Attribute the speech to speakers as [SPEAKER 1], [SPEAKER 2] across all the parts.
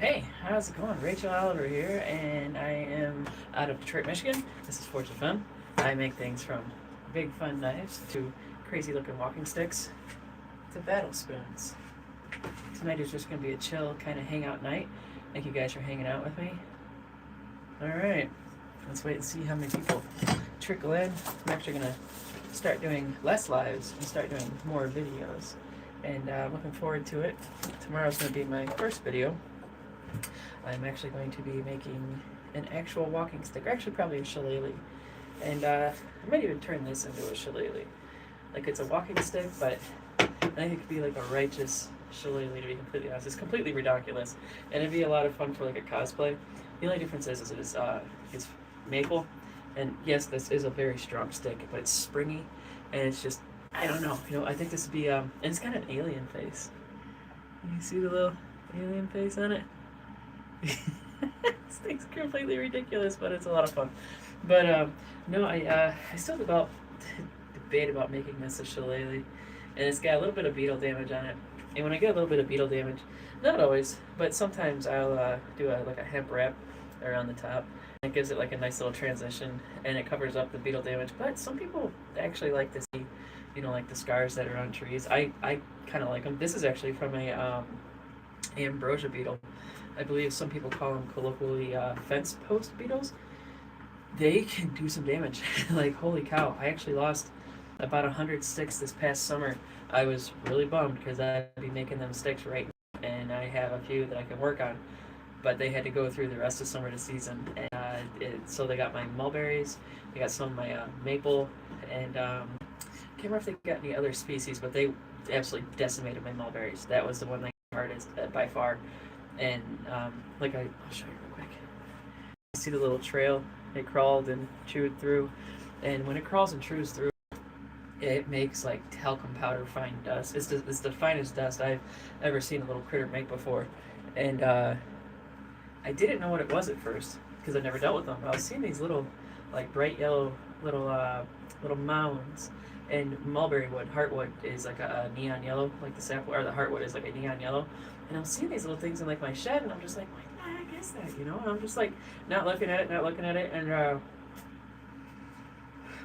[SPEAKER 1] Hey, how's it going? Rachel Oliver here, and I am out of Detroit, Michigan. This is Forge of Fun. I make things from big fun knives to crazy looking walking sticks to battle spoons. Tonight is just going to be a chill kind of hangout night. Thank you guys for hanging out with me. Alright, let's wait and see how many people trickle in. I'm actually going to start doing less lives and start doing more videos. And I'm looking forward to it. Tomorrow's going to be my first video. I'm actually going to be making an actual walking stick, or actually probably a shillelagh. And I might even turn this into a shillelagh. Like it's a walking stick, but I think it could be like a righteous shillelagh, to be completely honest. It's completely ridiculous, and it'd be a lot of fun for like a cosplay. The only difference is it's maple, and yes, this is a very strong stick, but it's springy, and it's just, I don't know. I think this would be and it's got an alien face. You see the little alien face on it? This thing's completely ridiculous, but it's a lot of fun. But no, I still debate about making this a shillelagh, and it's got a little bit of beetle damage on it. And when I get a little bit of beetle damage, not always, but sometimes I'll do like a hemp wrap around the top. It gives it like a nice little transition, and it covers up the beetle damage. But some people actually like to see, like the scars that are on trees. I kind of like them. This is actually from a ambrosia beetle. I believe some people call them colloquially fence post beetles. They can do some damage. Like, holy cow. I actually lost about 100 sticks this past summer. I was really bummed because I'd be making them sticks right now, and I have a few that I can work on. But they had to go through the rest of summer to season. And so they got my mulberries, they got some of my maple, and I can't remember if they got any other species, but they absolutely decimated my mulberries. That was the one that got hardest by far. And I'll show you real quick. You see the little trail it crawled and chewed through, and when it crawls and chews through, it makes like talcum powder fine dust. It's the finest dust I've ever seen a little critter make before. And I didn't know what it was at first because I never dealt with them. But I was seeing these little, like bright yellow little mounds. And mulberry wood, heartwood is like a neon yellow, like the sapwood, or the heartwood is like a neon yellow. And I'm seeing these little things in like my shed, and I'm just like, what the heck is that? And I'm just like not looking at it. And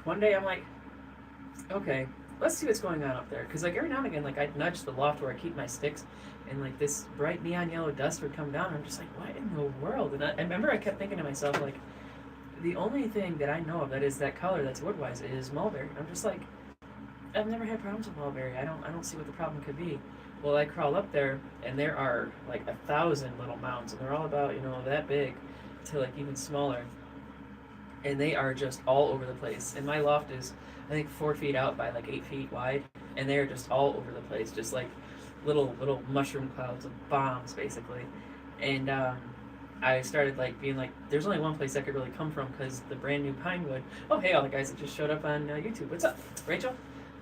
[SPEAKER 1] one day I'm like, okay, let's see what's going on up there. Because like every now and again, like I'd nudge the loft where I keep my sticks, and like this bright neon yellow dust would come down. And I'm just like, what in the world? And I remember I kept thinking to myself, like, the only thing that I know of that is that color that's woodwise is mulberry. I'm just like, I've never had problems with mulberry. I don't see what the problem could be. Well, I crawl up there, and there are like 1,000 little mounds, and they're all about that big to like even smaller, and they are just all over the place. And my loft is, I think, 4 feet out by like 8 feet wide, and they're just all over the place, just like little mushroom clouds of bombs, basically. And I started like being like, there's only one place that could really come from because the brand new pine wood. Oh, hey, all the guys that just showed up on YouTube. What's up, Rachel?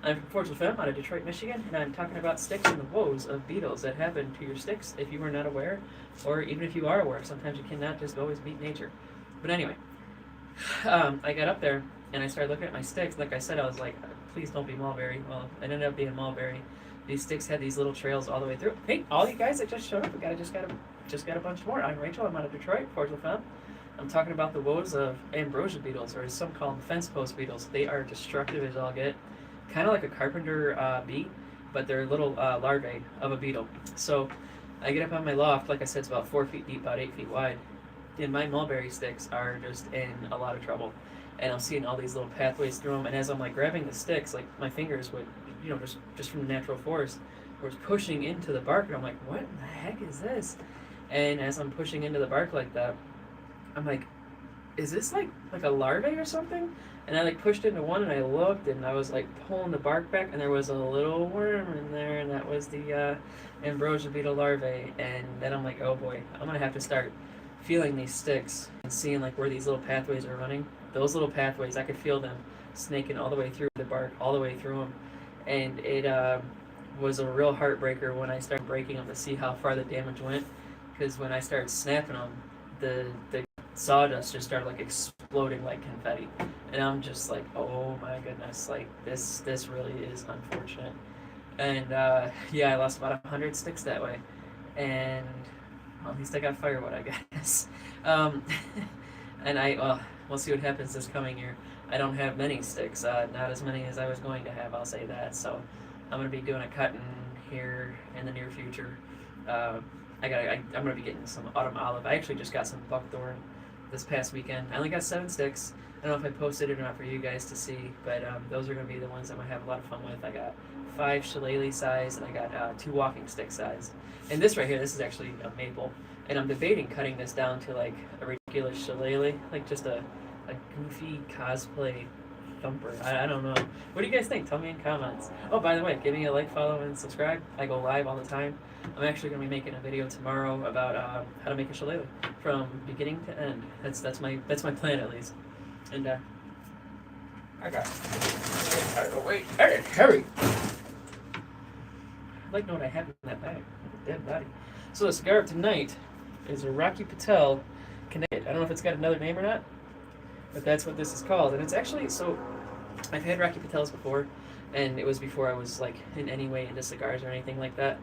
[SPEAKER 1] I'm from Forge of Fun out of Detroit, Michigan, and I'm talking about sticks and the woes of beetles that happen to your sticks if you were not aware, or even if you are aware. Sometimes you cannot just always beat nature. But anyway, I got up there and I started looking at my sticks. Like I said, I was like, please don't be mulberry. Well, it ended up being mulberry. These sticks had these little trails all the way through. Hey, all you guys that just showed up, I just got a bunch more. I'm Rachel. I'm out of Detroit, Forge of Fun. I'm talking about the woes of ambrosia beetles, or as some call them, fence post beetles. They are destructive as all get. Kind of like a carpenter bee, but they're little larvae of a beetle. So I get up on my loft, like I said, it's about 4 feet deep, about 8 feet wide, and my mulberry sticks are just in a lot of trouble. And I'm seeing all these little pathways through them, and as I'm like grabbing the sticks, like my fingers would, just from the natural force, was pushing into the bark, and I'm like, what in the heck is this? And as I'm pushing into the bark like that, I'm like, is this like a larvae or something? And I like pushed into one, and I looked, and I was like pulling the bark back, and there was a little worm in there, and that was the ambrosia beetle larvae. And then I'm like, oh boy, I'm gonna have to start feeling these sticks and seeing like where these little pathways are running. Those little pathways, I could feel them snaking all the way through the bark, all the way through them. And it was a real heartbreaker when I started breaking them to see how far the damage went. Because when I started snapping them, the sawdust just started like exploding like confetti, and I'm just like, oh my goodness, like this really is unfortunate. And yeah, I lost about 100 sticks that way. And Well, at least I got firewood, I guess. And we'll see what happens this coming year. I don't have many sticks, not as many as I was going to have, I'll say that. So I'm going to be doing a cutting here in the near future. I'm going to be getting some autumn olive. I actually just got some buckthorn this past weekend. I only got 7 sticks. I don't know if I posted it or not for you guys to see, but those are going to be the ones I'm going to have a lot of fun with. I got 5 shillelagh size, and I got 2 walking stick size. And this right here, this is actually a maple. And I'm debating cutting this down to like a ridiculous shillelagh, like just a goofy cosplay thumper. I don't know. What do you guys think? Tell me in comments. Oh, by the way, give me a like, follow, and subscribe. I go live all the time. I'm actually going to be making a video tomorrow about how to make a shillelagh from beginning to end. That's my plan at least. And I got. Oh wait, hurry! I'd like to know what I have in that bag. A dead body. So the cigar of tonight is a Rocky Patel Connecticut. I don't know if it's got another name or not, but that's what this is called. And it's actually, so I've had Rocky Patels before, and it was before I was like in any way into cigars or anything like that.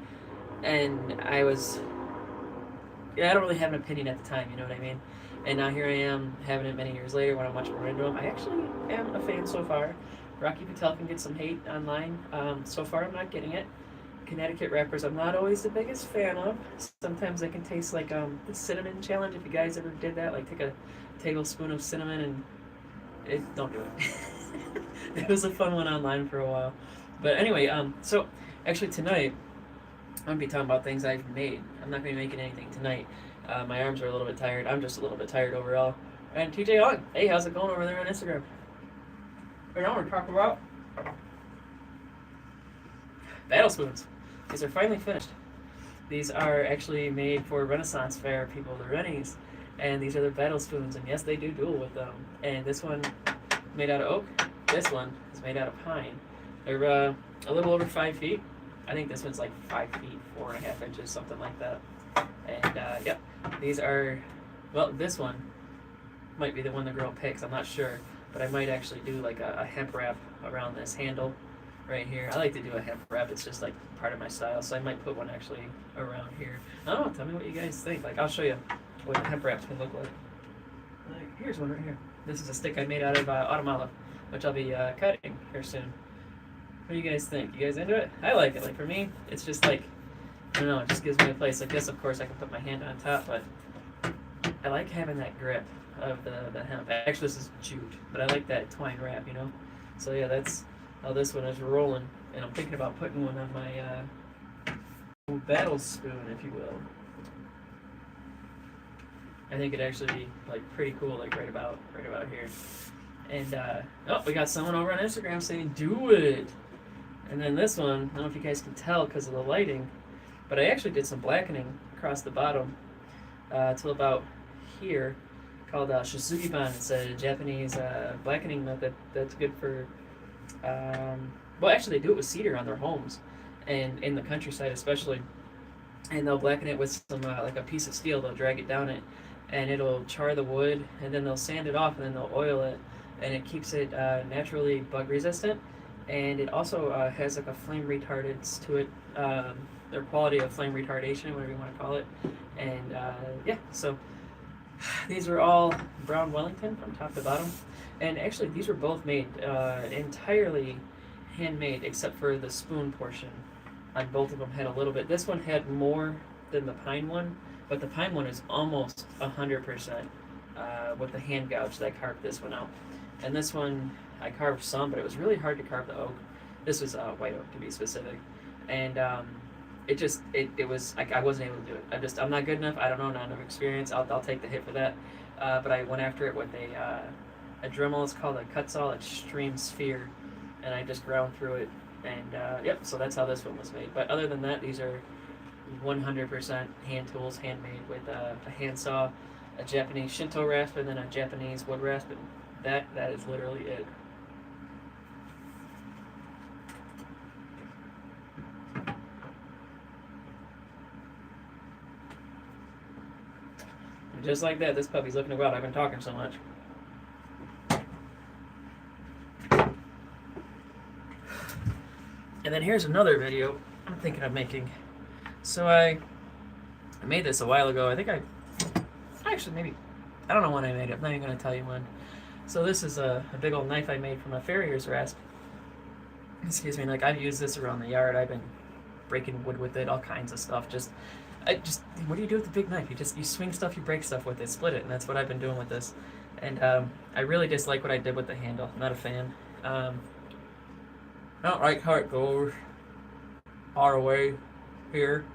[SPEAKER 1] And I don't really have an opinion at the time, you know what I mean? And now here I am, having it many years later when I'm much more into them. I actually am a fan so far. Rocky Patel can get some hate online. So far I'm not getting it. Connecticut wrappers I'm not always the biggest fan of. Sometimes they can taste like the cinnamon challenge, if you guys ever did that. Like take a tablespoon of cinnamon and don't do it. It was a fun one online for a while. But anyway, so actually tonight I'm going to be talking about things I've made. I'm not going to be making anything tonight. My arms are a little bit tired. I'm just a little bit tired overall. And TJ on. Hey, how's it going over there on Instagram? Right now we're talking about battle spoons. These are finally finished. These are actually made for Renaissance Fair people, the Rennies. And these are the battle spoons. And yes, they do duel with them. And this one made out of oak. This one is made out of pine. They're a little over 5 feet. I think this one's like 5 feet, 4.5 inches, something like that. And yep, these are, well, this one might be the one the girl picks, I'm not sure, but I might actually do like a hemp wrap around this handle right here. I like to do a hemp wrap, it's just like part of my style, so I might put one actually around here. I don't know, tell me what you guys think. Like, I'll show you what a hemp wraps can look like. Like, here's one right here. This is a stick I made out of autumn olive, which I'll be cutting here soon. What do you guys think? You guys into it? I like it. Like, for me, it's just like, I don't know, it just gives me a place. Like this, of course, I can put my hand on top, but I like having that grip of the hemp. Actually, this is jute, but I like that twine wrap, you know? So yeah, that's how this one is rolling. And I'm thinking about putting one on my battle spoon, if you will. I think it'd actually be like pretty cool, like right about here. And oh, we got someone over on Instagram saying do it. And then this one, I don't know if you guys can tell because of the lighting, but I actually did some blackening across the bottom till about here, called Shizuiban. It's a Japanese blackening method that's good for, well, actually they do it with cedar on their homes and in the countryside especially. And they'll blacken it with some like a piece of steel. They'll drag it down it, and it'll char the wood, and then they'll sand it off, and then they'll oil it, and it keeps it naturally bug resistant. And it also has like a flame retardance to it, their quality of flame retardation, whatever you want to call it. And yeah, so these are all brown Wellington from top to bottom. And actually, these were both made entirely handmade, except for the spoon portion. On both of them had a little bit. This one had more than the pine one, but the pine one is almost 100% with the hand gouge that I carved this one out. And this one, I carved some, but it was really hard to carve the oak. This was white oak, to be specific. And it was, I wasn't able to do it. I'm not good enough. I don't know, not enough experience. I'll take the hit for that. But I went after it with a Dremel. It's called a Kutzall Extreme Sphere. And I just ground through it. And yep, so that's how this one was made. But other than that, these are 100% hand tools, handmade with a handsaw, a Japanese Shinto rasp, and then a Japanese wood rasp. And that is literally it. And just like that, this puppy's looking around. I've been talking so much. And then here's another video I'm thinking of making. So I I made this a while ago. I think I actually maybe, I don't know when I made it. I'm not even going to tell you when. So this is a big old knife I made from a farrier's rasp. Excuse me. Like, I've used this around the yard. I've been breaking wood with it, all kinds of stuff. What do you do with the big knife? You swing stuff, you break stuff with it, split it, and that's what I've been doing with this. And I really dislike what I did with the handle. I'm not a fan. I don't like how it goes all the way here.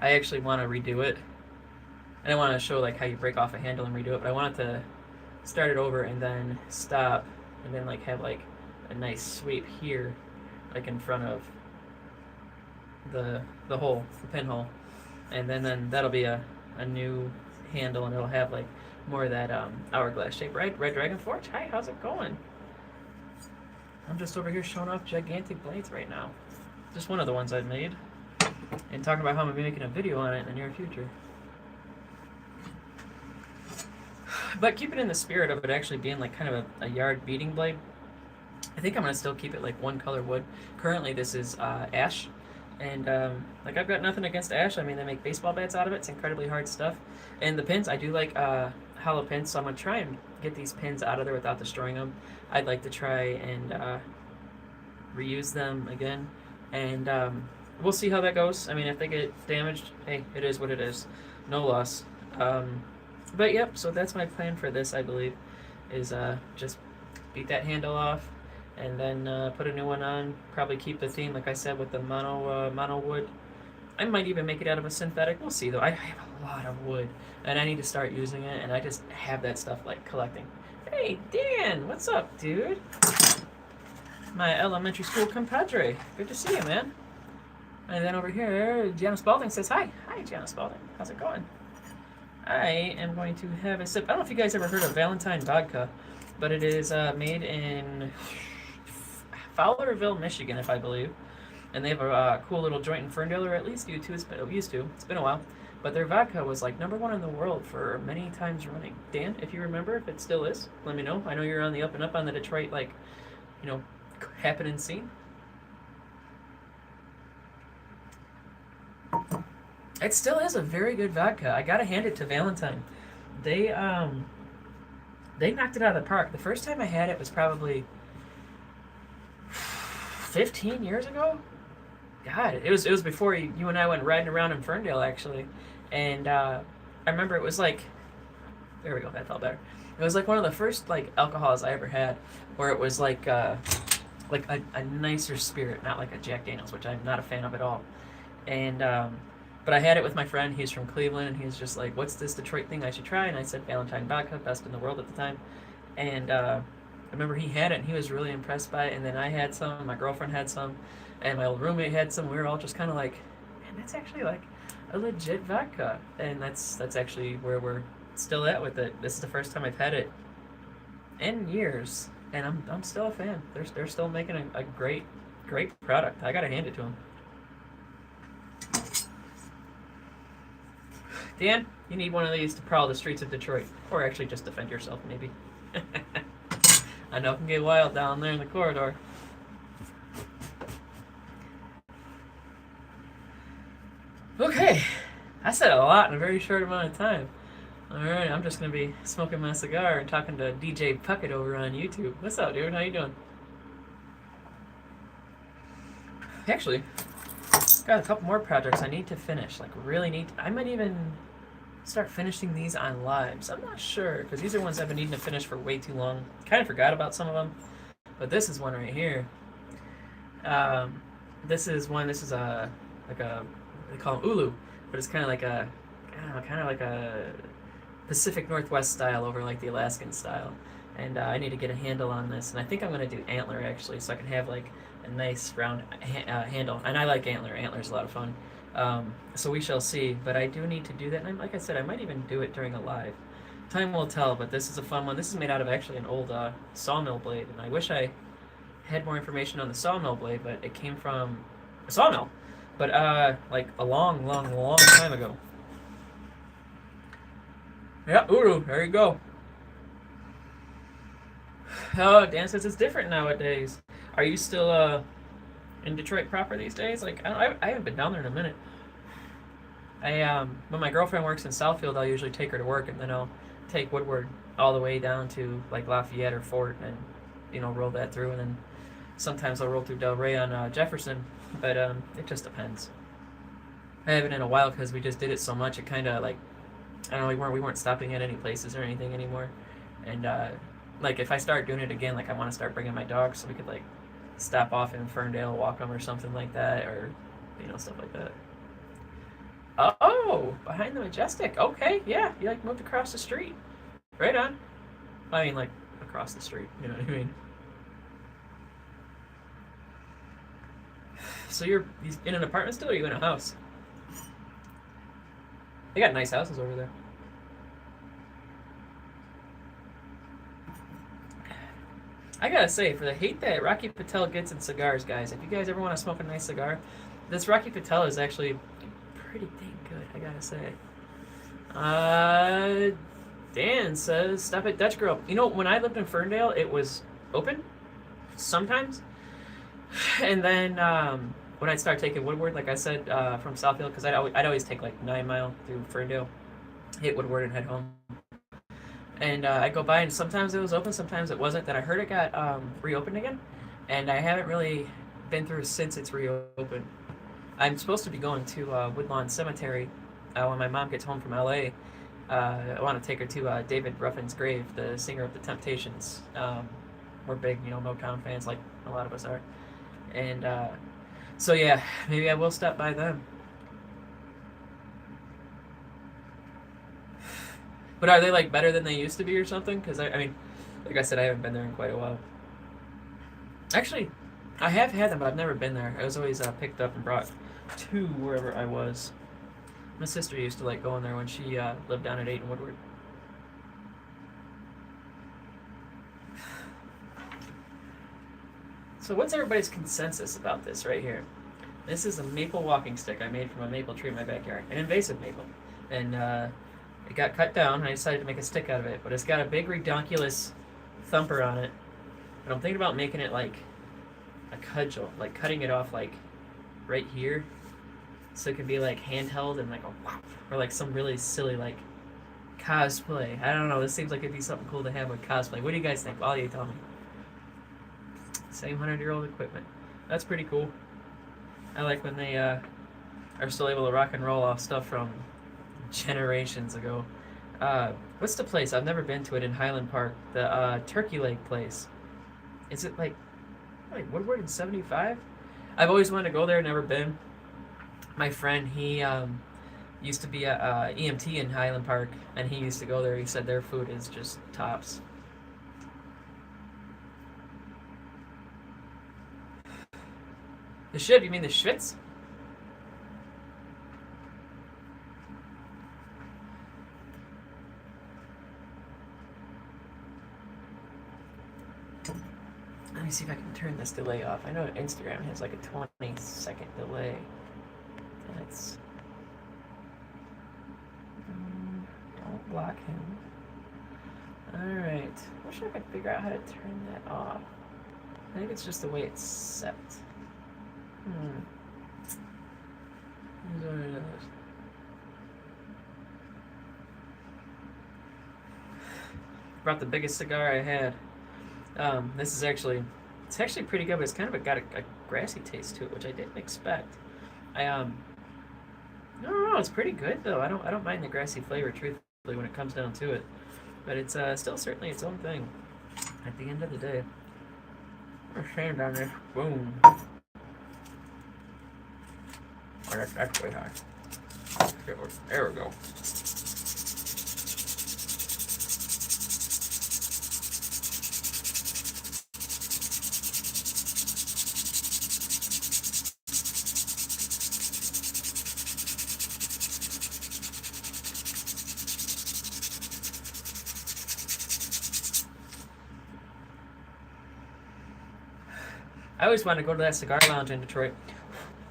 [SPEAKER 1] I actually want to redo it. And I want to show like how you break off a handle and redo it, but I want it to start it over and then stop and then like have like a nice sweep here, like in front of the hole, the pinhole. And then that'll be a new handle, and it'll have like more of that hourglass shape. Right, Red Dragon Forge? Hi, how's it going? I'm just over here showing off gigantic blades right now. Just one of the ones I've made. And talking about how I'm going to be making a video on it in the near future. But keep it in the spirit of it actually being like kind of a yard beating blade. I think I'm going to still keep it like one color wood. Currently this is ash. And like I've got nothing against ash. I mean, they make baseball bats out of it. It's incredibly hard stuff. And the pins, I do like hollow pins, so I'm going to try and get these pins out of there without destroying them. I'd like to try and reuse them again. And we'll see how that goes. I mean, if they get damaged, hey, it is what it is. No loss. But yep, so that's my plan for this, I believe, is just beat that handle off and then put a new one on. Probably keep the theme, like I said, with the mono wood. I might even make it out of a synthetic. We'll see, though. I have a lot of wood, and I need to start using it, and I just have that stuff, like, collecting. Hey, Dan, what's up, dude? My elementary school compadre. Good to see you, man. And then over here, Gianna Spalding says hi. Hi, Gianna Spalding. How's it going? I am going to have a sip. I don't know if you guys ever heard of Valentine vodka, but it is made in Fowlerville, Michigan, if I believe. And they have a cool little joint in Ferndale, or at least used to. It's been a while. But their vodka was like #1 in the world for many times running. Dan, if you remember, if it still is, let me know. I know you're on the up and up on the Detroit, like, you know, happening scene. It still is a very good vodka. I gotta hand it to Valentine. They knocked it out of the park. The first time I had it was probably 15 years ago. God, it was before you and I went riding around in Ferndale, actually. And I remember it was like, there we go, that felt better. It was like one of the first like alcohols I ever had, where it was like a nicer spirit, not like a Jack Daniels, which I'm not a fan of at all. And but I had it with my friend. He's from Cleveland, and he was just like, "What's this Detroit thing I should try?" And I said, "Valentine vodka, best in the world at the time." And I remember he had it, and he was really impressed by it. And then I had some, my girlfriend had some, and my old roommate had some. We were all just kind of like, "Man, that's actually like a legit vodka." And that's actually where we're still at with it. This is the first time I've had it in years, and I'm still a fan. They're still making a great product. I gotta hand it to them. Dan, you need one of these to prowl the streets of Detroit. Or actually just defend yourself, maybe. I know it can get wild down there in the corridor. Okay. I said a lot in a very short amount of time. Alright, I'm just going to be smoking my cigar and talking to DJ Puckett over on YouTube. What's up, dude? How you doing? Actually, got a couple more projects I need to finish. Like, really need to, I might even start finishing these on lives. I'm not sure, because these are ones I've been needing to finish for way too long. Kind of forgot about some of them, but this is one right here. This is a, like a, they call them ulu, but it's kind of like a, I don't know, kind of like a Pacific Northwest style over like the Alaskan style. And I need to get a handle on this, and I think I'm going to do antler, actually, so I can have like a nice round handle. And I like antler. Antler's a lot of fun. So we shall see, but I do need to do that, and like I said, I might even do it during a live. Time will tell, but this is a fun one. This is made out of actually an old sawmill blade, and I wish I had more information on the sawmill blade, but it came from a sawmill, but like a long time ago. Yeah, Uru, there you go. Oh, Dan says it's different nowadays. Are you still in Detroit proper these days? Like, I haven't been down there in a minute. When my girlfriend works in Southfield, I'll usually take her to work, and then I'll take Woodward all the way down to like Lafayette or Fort, and roll that through, and then sometimes I'll roll through Del Rey on Jefferson, but it just depends. I haven't in a while because we just did it so much. It kind of like, I don't know, we weren't stopping at any places or anything anymore, and like if I start doing it again, like I want to start bringing my dogs so we could like stop off in Ferndale, walk them or something like that, or stuff like that. Oh, behind the Majestic. Okay, yeah, you like moved across the street. Right on. I mean, like across the street. You know what I mean? So you're in an apartment still, or are you in a house? They got nice houses over there. I gotta say, for the hate that Rocky Patel gets in cigars, guys, if you guys ever want to smoke a nice cigar, this Rocky Patel is actually pretty dang good, I gotta say. Dan says, stop at Dutch Girl. When I lived in Ferndale, it was open sometimes. And then when I'd start taking Woodward, like I said, from Southfield, because I'd always take like 9 Mile through Ferndale, hit Woodward and head home. And I'd go by, and sometimes it was open, sometimes it wasn't. Then I heard it got reopened again, and I haven't really been through since it's reopened. I'm supposed to be going to Woodlawn Cemetery when my mom gets home from LA. I want to take her to David Ruffin's grave, the singer of the Temptations. We're big, Motown fans, like a lot of us are. And so yeah, maybe I will stop by them. But are they like better than they used to be or something? Because I mean, like I said, I haven't been there in quite a while. Actually, I have had them, but I've never been there. I was always picked up and brought to wherever I was. My sister used to like going there when she lived down at 8 and Woodward. So what's everybody's consensus about this right here? This is a maple walking stick I made from a maple tree in my backyard, an invasive maple, and it got cut down. And I decided to make a stick out of it, but it's got a big redonkulous thumper on it. And I'm thinking about making it like a cudgel, like cutting it off like right here, so it could be like handheld and like a whop, or like some really silly like cosplay. I don't know. This seems like it'd be something cool to have with cosplay. What do you guys think? All you tell me. Same 100-year-old equipment. That's pretty cool. I like when they are still able to rock and roll off stuff from generations ago. What's the place? I've never been to it in Highland Park. The Turkey Leg place. Is it like Woodward in 75? I've always wanted to go there, never been. My friend, he used to be a EMT in Highland Park, and he used to go there. He said their food is just tops. The ship? You mean the Schwitz? Let me see if I can turn this delay off. I know Instagram has like a 20-second delay. That's... Don't block him. Alright. I wish I could figure out how to turn that off. I think it's just the way it's set. Here's what it is. Brought the biggest cigar I had. This is actually, it's actually pretty good, but it's kind of got a grassy taste to it, which I didn't expect. No, it's pretty good though. I don't mind the grassy flavor, truthfully, when it comes down to it. But it's still certainly its own thing. At the end of the day, there's sand down there. Boom. Oh, that's way high. There we go. I always wanted to go to that cigar lounge in Detroit.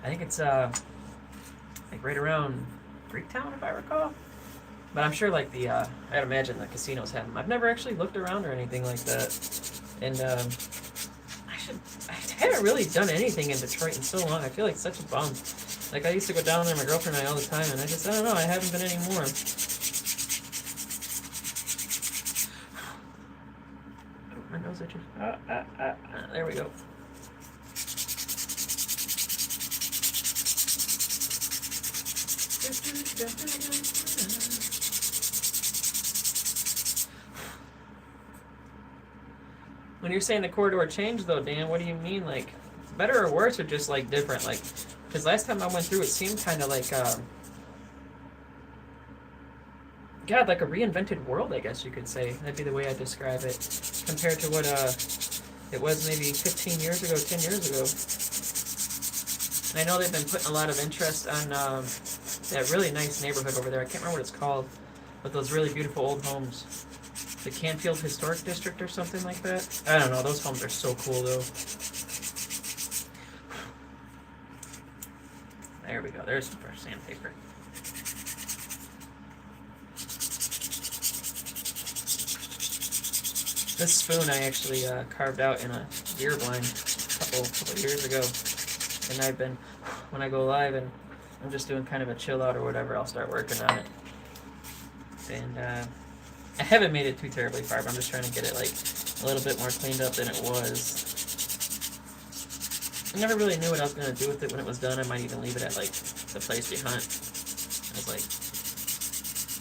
[SPEAKER 1] I think it's like right around Greektown, if I recall. But I'm sure like I'd imagine the casinos have them. I've never actually looked around or anything like that. And I haven't really done anything in Detroit in so long. I feel like such a bum. Like, I used to go down there, my girlfriend and I, all the time, and I don't know, I haven't been anymore. My nose itches. There we go. When you're saying the corridor changed, though, Dan, what do you mean? Like, better or worse, or just, like, different? Like, because last time I went through, it seemed kind of like, God, like a reinvented world, I guess you could say. That'd be the way I describe it. Compared to what, it was maybe 15 years ago, 10 years ago. And I know they've been putting a lot of interest on, that really nice neighborhood over there. I can't remember what it's called, but those really beautiful old homes. The Canfield Historic District or something like that. I don't know. Those homes are so cool, though. There we go. There's some fresh sandpaper. This spoon I actually carved out in a deer blind a couple years ago. And I've been, when I go live and I'm just doing kind of a chill out or whatever, I'll start working on it. And I haven't made it too terribly far, but I'm just trying to get it like a little bit more cleaned up than it was. I never really knew what I was going to do with it when it was done. I might even leave it at like the place we hunt as like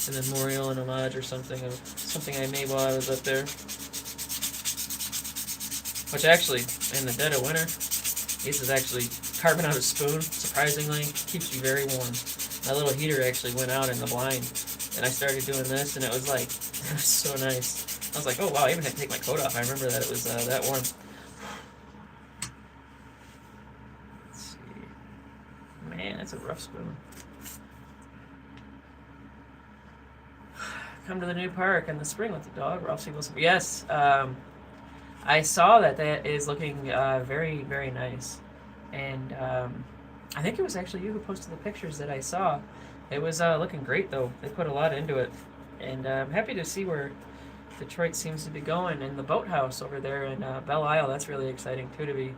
[SPEAKER 1] an memorial and homage or something of something I made while I was up there. Which actually, in the dead of winter, this is actually carving out a spoon, surprisingly, keeps you very warm. My little heater actually went out in the blind, and I started doing this, and it was like, it was so nice. I was like, oh wow, I even had to take my coat off. I remember that it was that warm. Let's see. Man, that's a rough spoon. Come to the new park in the spring with the dog. Ralph Siegel. Yes, I saw that is looking very, very nice. And I think it was actually you who posted the pictures that I saw. It was looking great, though. They put a lot into it. And I'm happy to see where Detroit seems to be going. And the boathouse over there in Belle Isle, that's really exciting, too, to be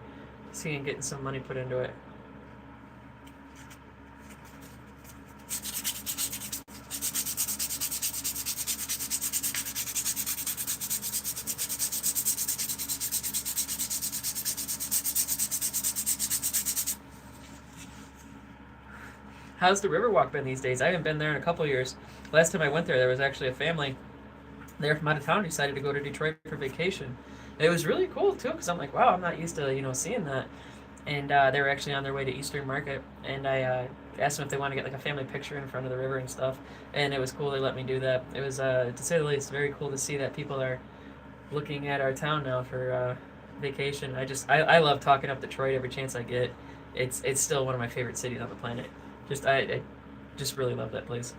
[SPEAKER 1] seeing getting some money put into it. How's the Riverwalk been these days? I haven't been there in a couple years. Last time I went there was actually a family there from out of town who decided to go to Detroit for vacation. It was really cool, too, because I'm like, wow, I'm not used to, seeing that. And they were actually on their way to Eastern Market, and I asked them if they wanted to get, like, a family picture in front of the river and stuff, and it was cool. They let me do that. It was, to say the least, very cool to see that people are looking at our town now for vacation. I love talking up Detroit every chance I get. It's still one of my favorite cities on the planet. I just really love that place.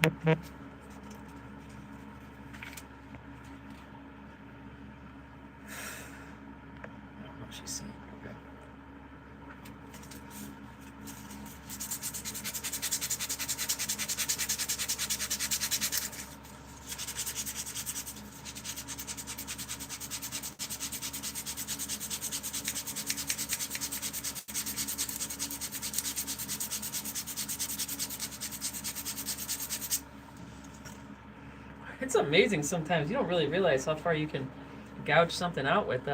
[SPEAKER 1] I don't know if she's saying. Okay. It's amazing sometimes. You don't really realize how far you can gouge something out with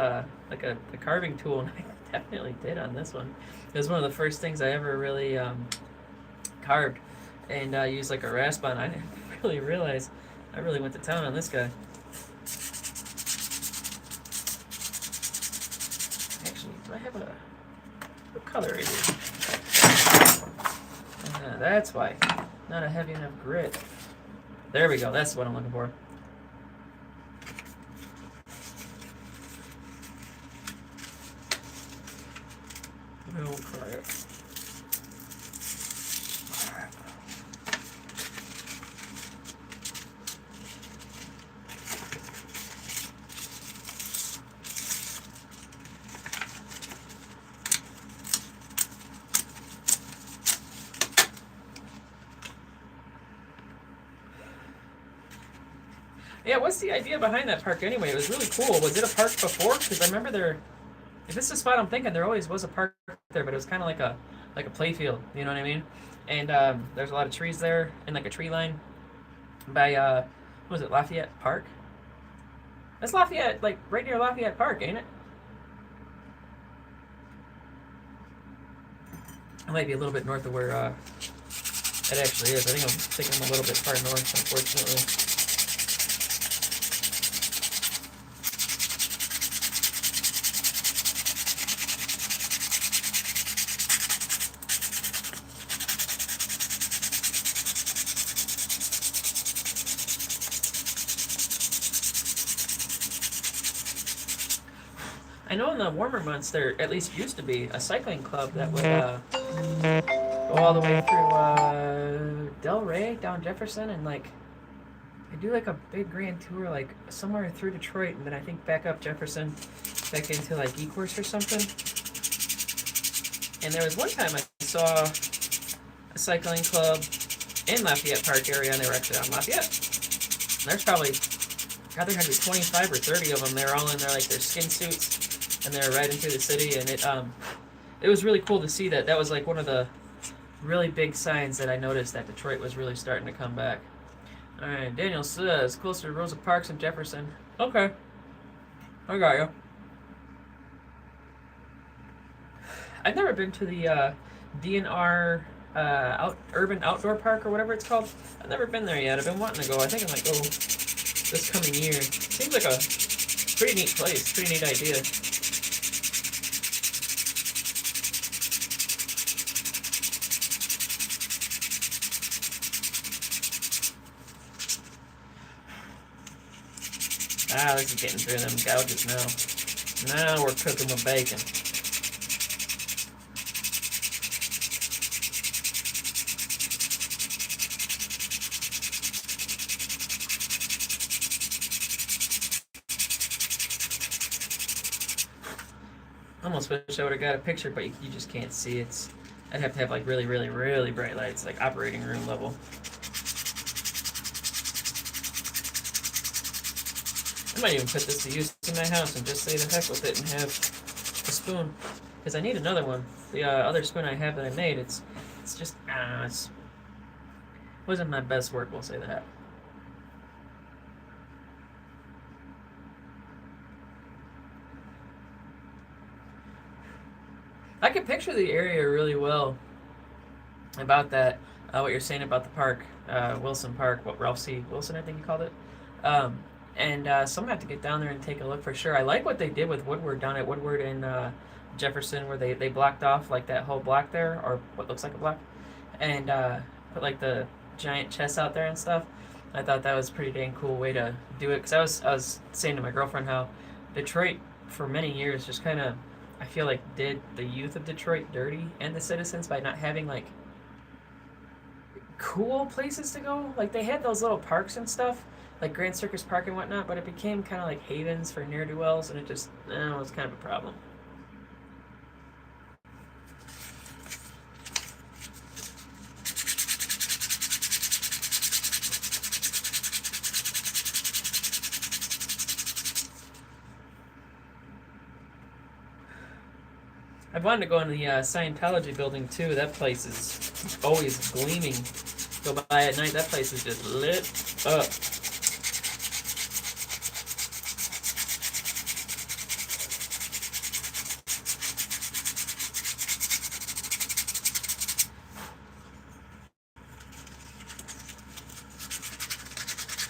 [SPEAKER 1] like a carving tool, and I definitely did on this one. It was one of the first things I ever really carved and used like a rasp on. I didn't really realize I really went to town on this guy. Actually, do I have what color is it? That's why. Not a heavy enough grit. There we go. That's what I'm looking for. We'll try it. Yeah, what's the idea behind that park anyway? It was really cool. Was it a park before? Because I remember there. If this is the spot I'm thinking, there always was a park there, but it was kind of like a play field. You know what I mean? And there's a lot of trees there, and like a tree line by what was it, Lafayette Park? That's Lafayette, like right near Lafayette Park, ain't it? It might be a little bit north of where it actually is. I think I'm a little bit far north, unfortunately. I know in the warmer months there at least used to be a cycling club that would go all the way through Del Rey down Jefferson and like they do like a big grand tour like somewhere through Detroit and then I think back up Jefferson back into like Ecorse or something. And there was one time I saw a cycling club in Lafayette Park area and they were actually on Lafayette. And there's probably, God, there had to be 25 or 30 of them. They're all in their skin suits and they're riding through the city and it was really cool to see that. That was like one of the really big signs that I noticed that Detroit was really starting to come back. All right, Daniel says closer to Rosa Parks and Jefferson. Okay, I got you. I've never been to the DNR Urban Outdoor Park or whatever it's called. I've never been there yet. I've been wanting to go. I think I might go this coming year. Seems like a pretty neat place, pretty neat idea. Ah, this is getting through them gouges now. Now we're cooking with bacon. Almost wish I would have got a picture, but you just can't see it. I'd have to have like really, really, really bright lights, like operating room level. I might even put this to use in my house and just say the heck with it and have a spoon. Because I need another one. The other spoon I have that I made, it's just, it wasn't my best work, we'll say that. I can picture the area really well about that, what you're saying about the park, Wilson Park, what Ralph C. Wilson, I think you called it. And so I'm going to have to get down there and take a look for sure. I like what they did with Woodward down at Woodward in Jefferson where they blocked off like that whole block there, or what looks like a block, and put like the giant chests out there and stuff. I thought that was a pretty dang cool way to do it because I was saying to my girlfriend how Detroit for many years just kind of, I feel like, did the youth of Detroit dirty and the citizens by not having like cool places to go. Like they had those little parks and stuff like Grand Circus Park and whatnot, but it became kind of like havens for ne'er-do-wells, and it just, was kind of a problem. I've wanted to go in the Scientology building too. That place is always gleaming. Go by at night, that place is just lit up.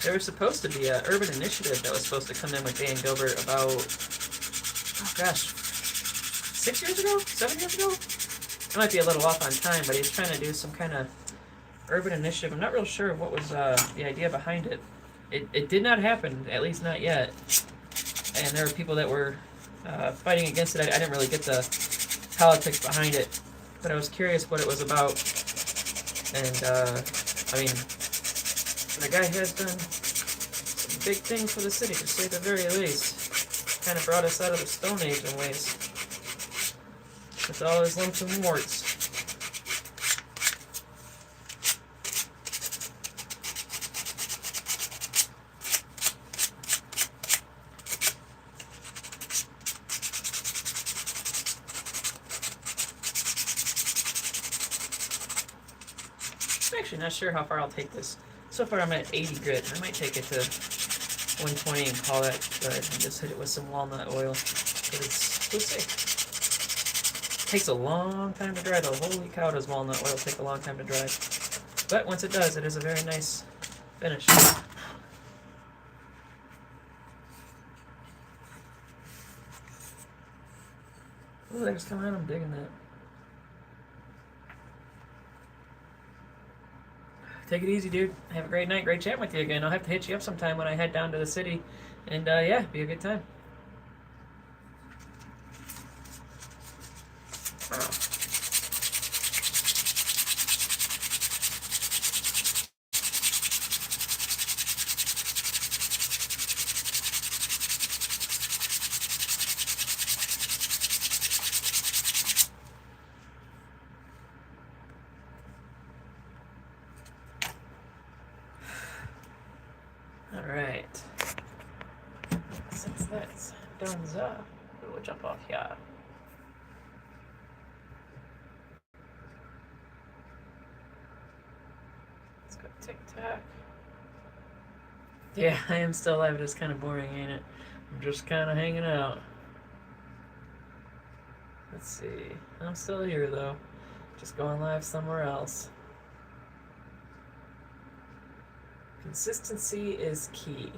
[SPEAKER 1] There was supposed to be an urban initiative that was supposed to come in with Dan Gilbert about, oh gosh, 6 years ago? 7 years ago? I might be a little off on time, but he's trying to do some kind of urban initiative. I'm not real sure what was the idea behind it. It did not happen, at least not yet. And there were people that were fighting against it. I didn't really get the politics behind it, but I was curious what it was about. And I mean, the guy has done some big things for the city, to say the very least. Kind of brought us out of the Stone Age in ways, with all his lumps and warts. I'm actually not sure how far I'll take this. So far I'm at 80 grit. I might take it to 120 and call that good and just hit it with some walnut oil. But it's, we'll see. It takes a long time to dry though. Holy cow, does walnut oil take a long time to dry. But once it does, it is a very nice finish. Ooh, they just come out. I'm digging that. Take it easy, dude. Have a great night. Great chatting with you again. I'll have to hit you up sometime when I head down to the city. And yeah, be a good time. Alright. Since that's done up, we'll jump off here. Let's go tic-tac. Yeah, I am still alive. It's kind of boring, ain't it? I'm just kind of hanging out. Let's see. I'm still here, though. Just going live somewhere else. Consistency is key.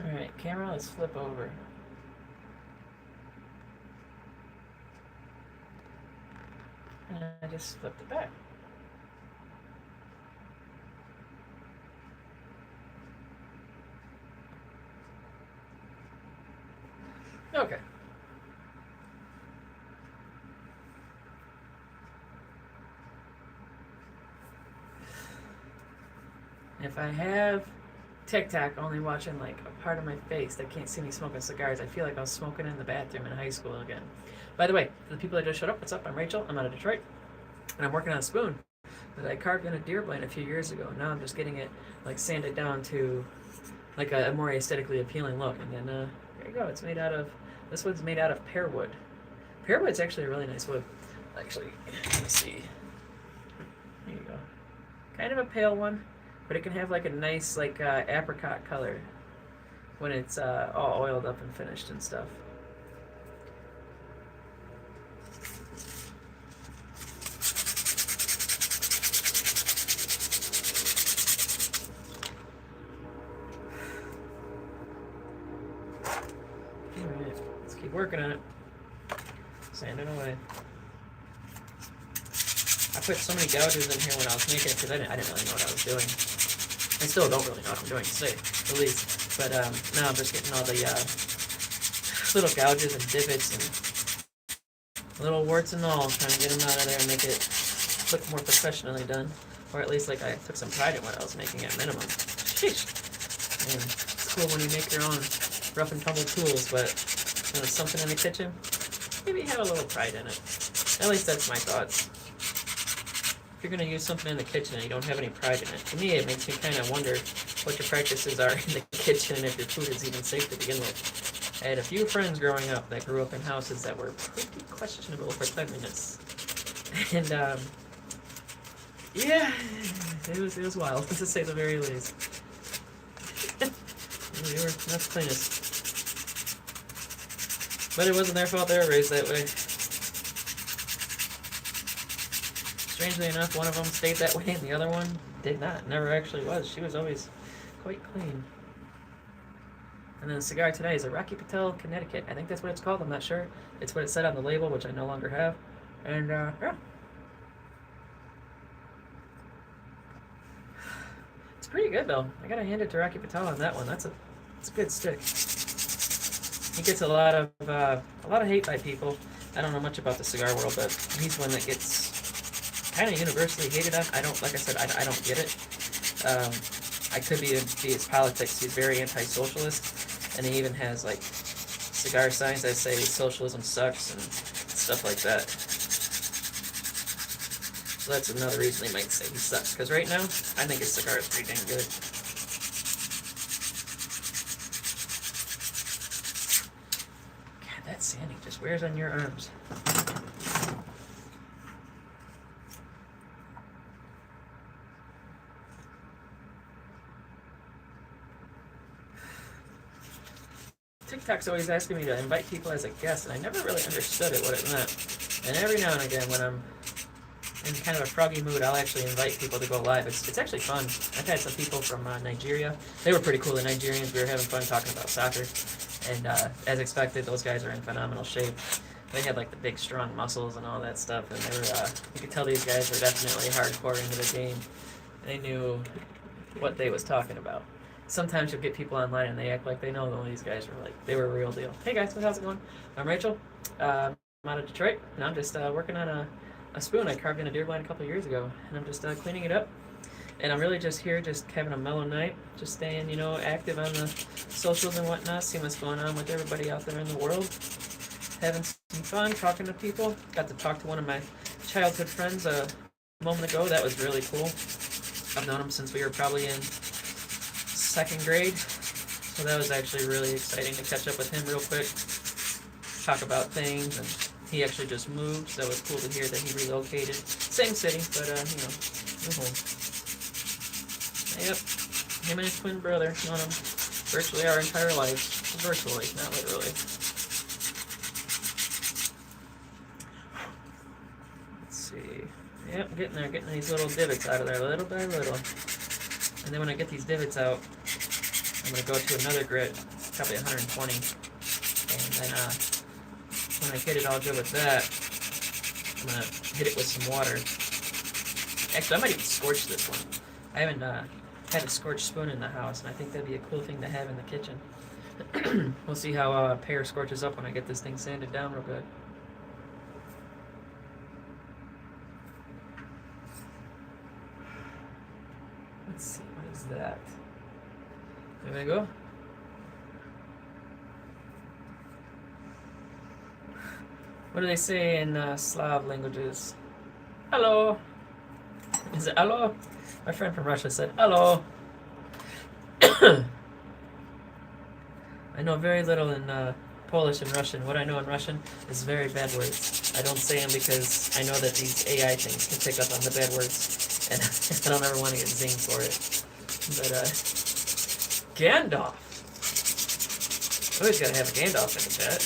[SPEAKER 1] Alright, camera, let's flip over. And I just flipped it back. Okay. If I have TikTok only watching like a part of my face that can't see me smoking cigars, I feel like I was smoking in the bathroom in high school again. By the way, for the people that just showed up, what's up? I'm Rachel. I'm out of Detroit, and I'm working on a spoon that I carved in a deer blind a few years ago. Now I'm just getting it like sanded down to like a more aesthetically appealing look. And then there you go. It's made out of, this wood's made out of pear wood. Pear wood's actually a really nice wood. Actually, let me see. There you go. Kind of a pale one, but it can have like a nice like apricot color when it's all oiled up and finished and stuff. Alright, let's keep working on it. Sanding away. I put so many gouges in here when I was making it because I didn't really know what I was doing. I still don't really know what I'm doing, to say the least. But now I'm just getting all the little gouges and divots and little warts and all, trying to get them out of there and make it look more professionally done. Or at least like I took some pride in what I was making at minimum. Sheesh. And it's cool when you make your own rough and tumble tools, but when it's something in the kitchen, maybe have a little pride in it. At least that's my thoughts. If you're going to use something in the kitchen and you don't have any pride in it, to me it makes me kind of wonder what your practices are in the kitchen and if your food is even safe to begin with. I had a few friends growing up that grew up in houses that were pretty questionable for cleanliness. And, yeah, it was wild, to say the very least. They were not the cleanest. But it wasn't their fault they were raised that way. Strangely enough, one of them stayed that way and the other one did not. Never actually was. She was always quite clean. And then the cigar today is a Rocky Patel, Connecticut. I think that's what it's called. I'm not sure. It's what it said on the label, which I no longer have. And, yeah. It's pretty good, though. I gotta hand it to Rocky Patel on that one. It's a good stick. He gets a lot of hate by people. I don't know much about the cigar world, but he's one that gets kind of universally hated on. I don't get it. I could be his politics. He's very anti-socialist, and he even has like cigar signs that say socialism sucks and stuff like that. So that's another reason they might say he sucks. Because right now, I think his cigar is pretty dang good. God, that sanding just wears on your arms. TikTok's always asking me to invite people as a guest, and I never really understood what it meant. And every now and again, when I'm in kind of a froggy mood, I'll actually invite people to go live. It's actually fun. I've had some people from Nigeria. They were pretty cool, the Nigerians. We were having fun talking about soccer. And as expected, those guys are in phenomenal shape. They had like the big, strong muscles and all that stuff. And they were, you could tell these guys were definitely hardcore into the game. They knew what they was talking about. Sometimes you'll get people online and they act like they know all these guys were like, they were a real deal. Hey guys, how's it going? I'm Rachel. I'm out of Detroit, and I'm just working on a spoon I carved in a deer blind a couple years ago, and I'm just cleaning it up. And I'm really just here, just having a mellow night, just staying, active on the socials and whatnot, seeing what's going on with everybody out there in the world. Having some fun, talking to people. Got to talk to one of my childhood friends a moment ago. That was really cool. I've known him since we were probably in 2nd grade. So that was actually really exciting to catch up with him real quick. Talk about things, and he actually just moved, so it's cool to hear that he relocated. Same city, but, new home. Yep, him and his twin brother, known him virtually our entire lives. Virtually, not literally. Let's see. Yep, getting these little divots out of there little by little. And then when I get these divots out, I'm going to go to another grit, probably 120. And then, when I get it all good with that, I'm going to hit it with some water. Actually, I might even scorch this one. I haven't had a scorched spoon in the house, and I think that'd be a cool thing to have in the kitchen. We'll see how pear scorches up when I get this thing sanded down real good. Let's see, what is that? There we go. What do they say in Slav languages? Hello. Is it hello? My friend from Russia said hello. I know very little in Polish and Russian. What I know in Russian is very bad words. I don't say them because I know that these AI things can pick up on the bad words, and I don't ever want to get zinged for it. But Gandalf. Always gotta have a Gandalf in the chat.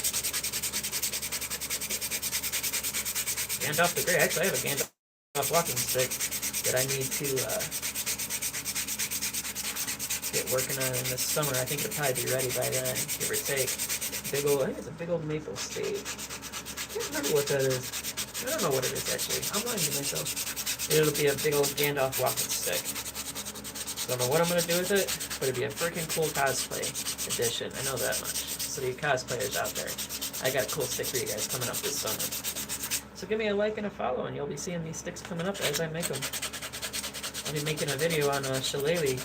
[SPEAKER 1] Gandalf the Grey. Actually, I have a Gandalf walking stick that I need to get working on in this summer. I think it'll probably be ready by then, give or take. I think it's a big old maple stave. I can't remember what that is. I don't know what it is, actually. I'm lying to myself. It'll be a big old Gandalf walking stick. Don't know what I'm going to do with it, but it'll be a freaking cool cosplay edition. I know that much. So you cosplayers out there, I got a cool stick for you guys coming up this summer. So give me a like and a follow, and you'll be seeing these sticks coming up as I make them. I'll be making a video on a shillelagh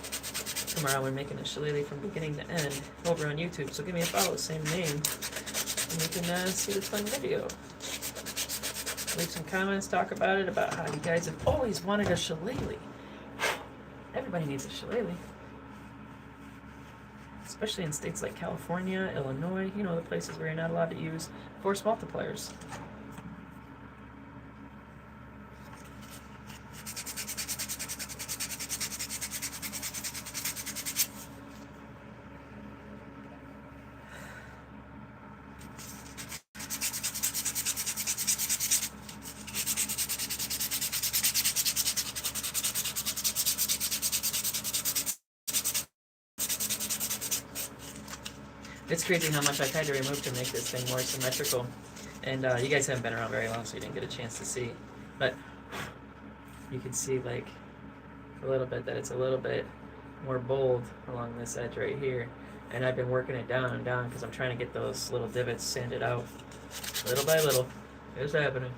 [SPEAKER 1] tomorrow. We're making a shillelagh from beginning to end over on YouTube. So give me a follow, same name, and you can see the fun video. Leave some comments, talk about it, about how you guys have always wanted a shillelagh. Everybody needs a shillelagh. especially in states like California, Illinois, you know, the places where you're not allowed to use force multipliers. It's crazy how much I've had to remove to make this thing more symmetrical. And you guys haven't been around very long, so you didn't get a chance to see. But you can see, like, a little bit that it's a little bit more bold along this edge right here. And I've been working it down and down because I'm trying to get those little divots sanded out little by little. It's happening.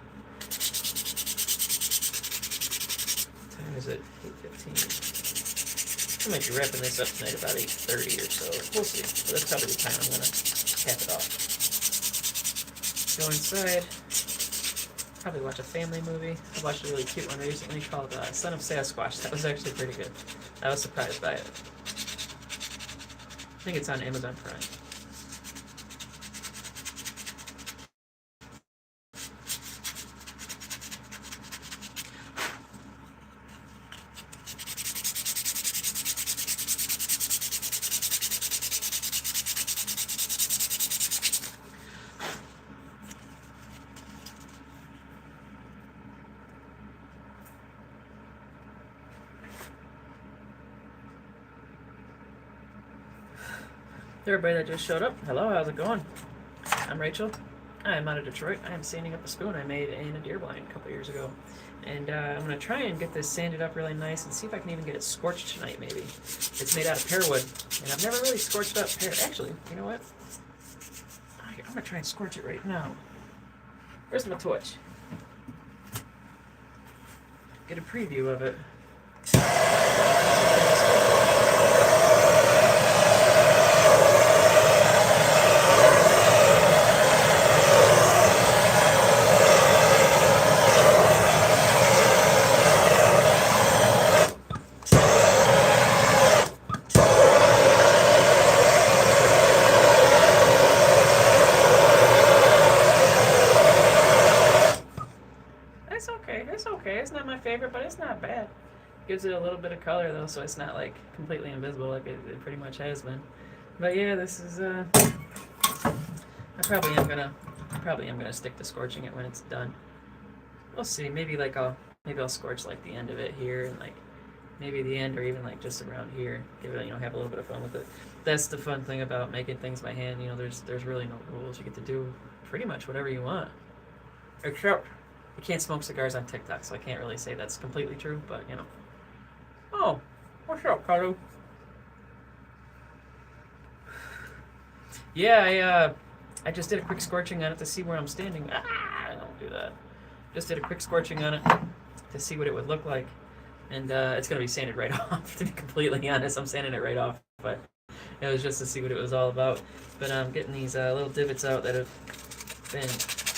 [SPEAKER 1] What time is it? 8:15. I might be wrapping this up tonight about 8:30 or so. We'll see. But that's probably the time I'm going to cap it off. Go inside. Probably watch a family movie. I watched a really cute one recently called Son of Sasquatch. That was actually pretty good. I was surprised by it. I think it's on Amazon Prime. Everybody that just showed up, hello, how's it going? I'm Rachel. I'm out of Detroit. I'm sanding up a spoon I made in a deer blind a couple years ago. And I'm going to try and get this sanded up really nice and see if I can even get it scorched tonight, maybe. It's made out of pear wood, and I've never really scorched up pear. Actually, you know what? I'm going to try and scorch it right now. Where's my torch? Get a preview of it. It's okay. It's not my favorite, but it's not bad. Gives it a little bit of color though, so it's not like completely invisible like it pretty much has been. But yeah, this is I probably am gonna stick to scorching it when it's done. We'll see. Maybe I'll scorch like the end of it here and like maybe the end or even like just around here. Give it, have a little bit of fun with it. That's the fun thing about making things by hand. There's really no rules. You get to do pretty much whatever you want. Except you can't smoke cigars on TikTok, so I can't really say that's completely true, but Oh, what's up, Kato? Yeah, I just did a quick scorching on it to see where I'm standing. Don't do that. Just did a quick scorching on it to see what it would look like. And it's going to be sanded right off, to be completely honest. I'm sanding it right off, but it was just to see what it was all about. But I'm getting these little divots out that have been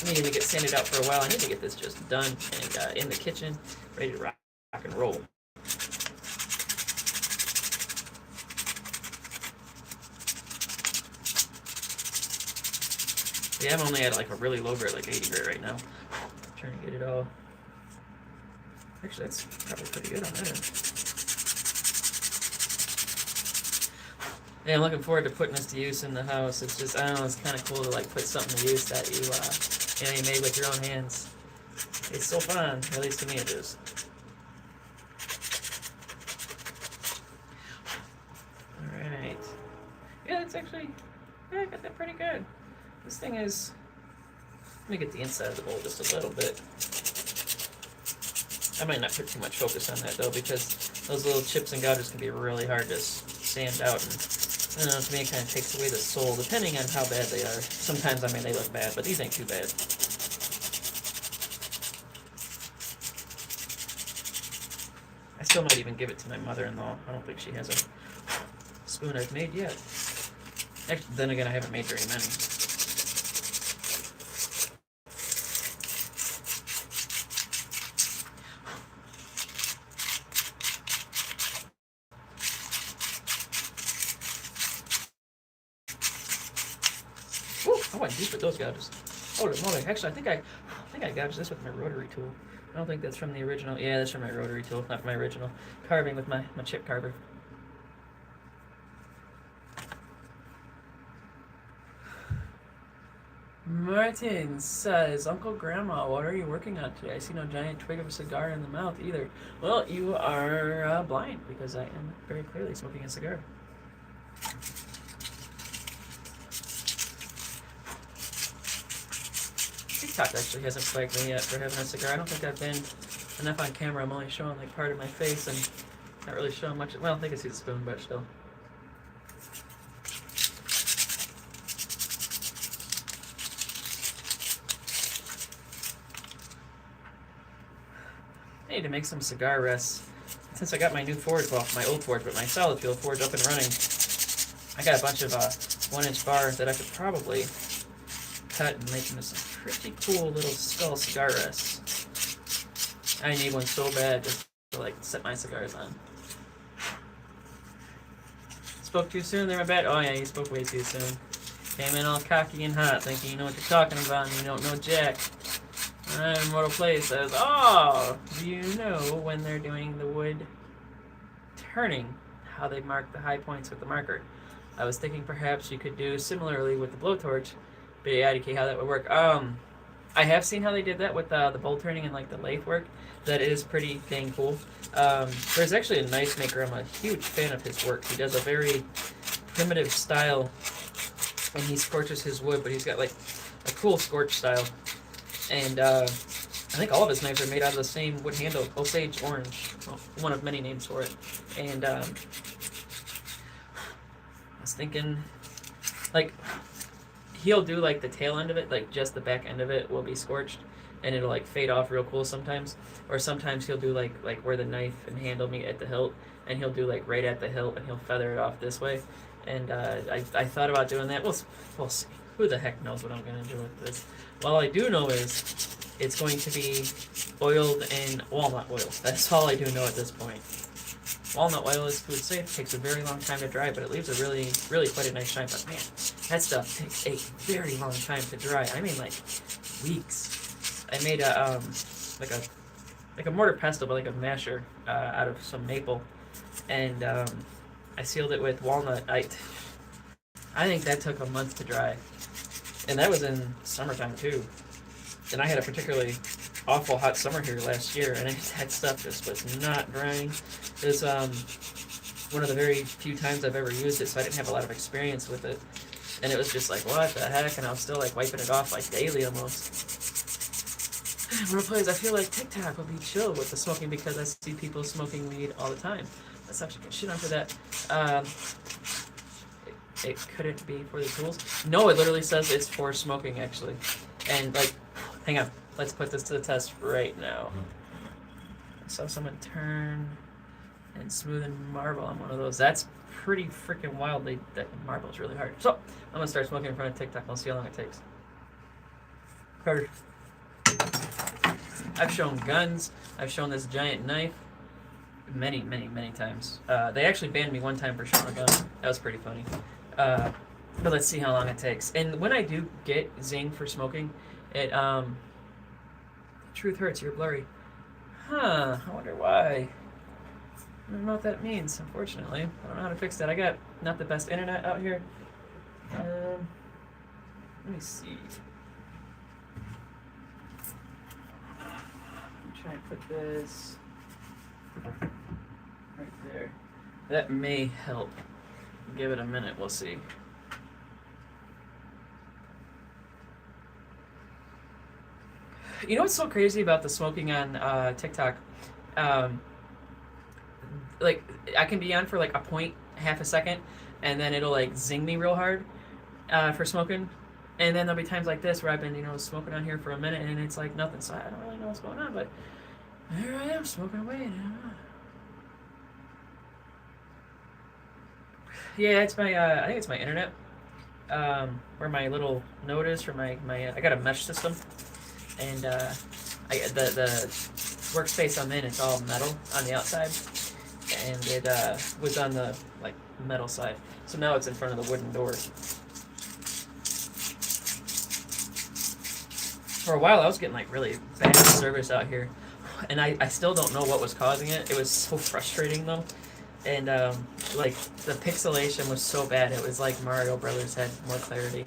[SPEAKER 1] needing to get sanded out for a while. I need to get this just done and in the kitchen, ready to rock and roll. Yeah, I'm only at like a really low grit, like 80 grit right now. Trying to get it all. Actually, that's probably pretty good on that end. Yeah, I'm looking forward to putting this to use in the house. It's just, I don't know, it's kind of cool to like put something to use that you made with your own hands. It's so fun, at least to me it is. Alright. Yeah, it's actually, I got that pretty good. This thing is, let me get the inside of the bowl just a little bit. I might not put too much focus on that though, because those little chips and gouges can be really hard to sand out, and I don't know, to me it kind of takes away the soul, depending on how bad they are. Sometimes, they look bad, but these ain't too bad. I still might even give it to my mother-in-law. I don't think she has a spoon I've made yet. Actually, then again, I haven't made very many. went deep with those gouges. Holy moly! Actually, I think I gouged this with my rotary tool. I don't think that's from the original. Yeah, that's from my rotary tool, not from my original carving with my chip carver. Martin says, Uncle Grandma, what are you working on today? I see no giant twig of a cigar in the mouth either. Well, you are blind because I am very clearly smoking a cigar. TikTok actually hasn't flagged me yet for having a cigar. I don't think I've been enough on camera. I'm only showing like part of my face and not really showing much. Well, they can see the spoon, but still. I need to make some cigar rests. Since I got my new forge, well, my old forge, but my solid fuel forge up and running, I got a bunch of 1-inch bars that I could probably cut and make into some pretty cool little skull cigar rests. I need one so bad just to like set my cigars on. Spoke too soon there, I bet. Oh yeah, you spoke way too soon. Came in all cocky and hot, thinking you know what you're talking about, and you don't know jack. And Mortal Play says, oh, do you know when they're doing the wood turning, how they mark the high points with the marker? I was thinking perhaps you could do similarly with the blowtorch, but yeah, IDK, how that would work. I have seen how they did that with the bowl turning and like the lathe work. That is pretty dang cool. There's actually a knife maker. I'm a huge fan of his work. He does a very primitive style, and he scorches his wood, but he's got like a cool scorch style. And I think all of his knives are made out of the same wood handle, Osage Orange, well, one of many names for it. And I was thinking, like, he'll do like the tail end of it, like just the back end of it will be scorched, and it'll like fade off real cool sometimes. Or sometimes he'll do like where the knife and handle meet at the hilt, and he'll do like right at the hilt, and he'll feather it off this way. And I thought about doing that. We'll see. Who the heck knows what I'm going to do with this? All I do know is it's going to be oiled in walnut oil. That's all I do know at this point. Walnut oil is food safe. Takes a very long time to dry, but it leaves a really, really quite a nice shine. But man, that stuff takes a very long time to dry. I mean, like weeks. I made a like a mortar pestle, but like a masher out of some maple, and I sealed it with walnut. I think that took a month to dry. And that was in summertime too. And I had a particularly awful hot summer here last year, and that stuff just was not drying. It was one of the very few times I've ever used it, so I didn't have a lot of experience with it. And it was just like, what the heck? And I was still like wiping it off like daily almost. More plays, I feel like TikTok would be chill with the smoking because I see people smoking weed all the time. Let's actually get shit onto that. It couldn't be for the tools. No, it literally says it's for smoking, actually. And, like, hang on. Let's put this to the test right now. I saw someone turn and smooth and marble on one of those. That's pretty freaking wild. That marble is really hard. So, I'm going to start smoking in front of TikTok. We'll see how long it takes. Carter. I've shown guns. I've shown this giant knife. Many, many, many times. They actually banned me one time for showing a gun. That was pretty funny. But let's see how long it takes. And when I do get zinged for smoking, it, truth hurts, you're blurry. Huh, I wonder why. I don't know what that means, unfortunately. I don't know how to fix that. I got not the best internet out here. Let me see. I'm trying to put this right there. That may help. Give it a minute, we'll see. You know what's so crazy about the smoking on TikTok? Like, I can be on for like a point, half a second, and then it'll like zing me real hard for smoking. And then there'll be times like this where I've been, smoking on here for a minute, and it's like nothing. So I don't really know what's going on, but there I am, smoking away now. Yeah, it's my, I think it's my internet, where my little node is for my I got a mesh system, and the workspace I'm in, it's all metal on the outside, and it was on the, like, metal side, so now it's in front of the wooden door. for a while I was getting like really bad service out here, and I still don't know what was causing it. It was so frustrating though, and like the pixelation was so bad. It was like Mario Brothers had more clarity.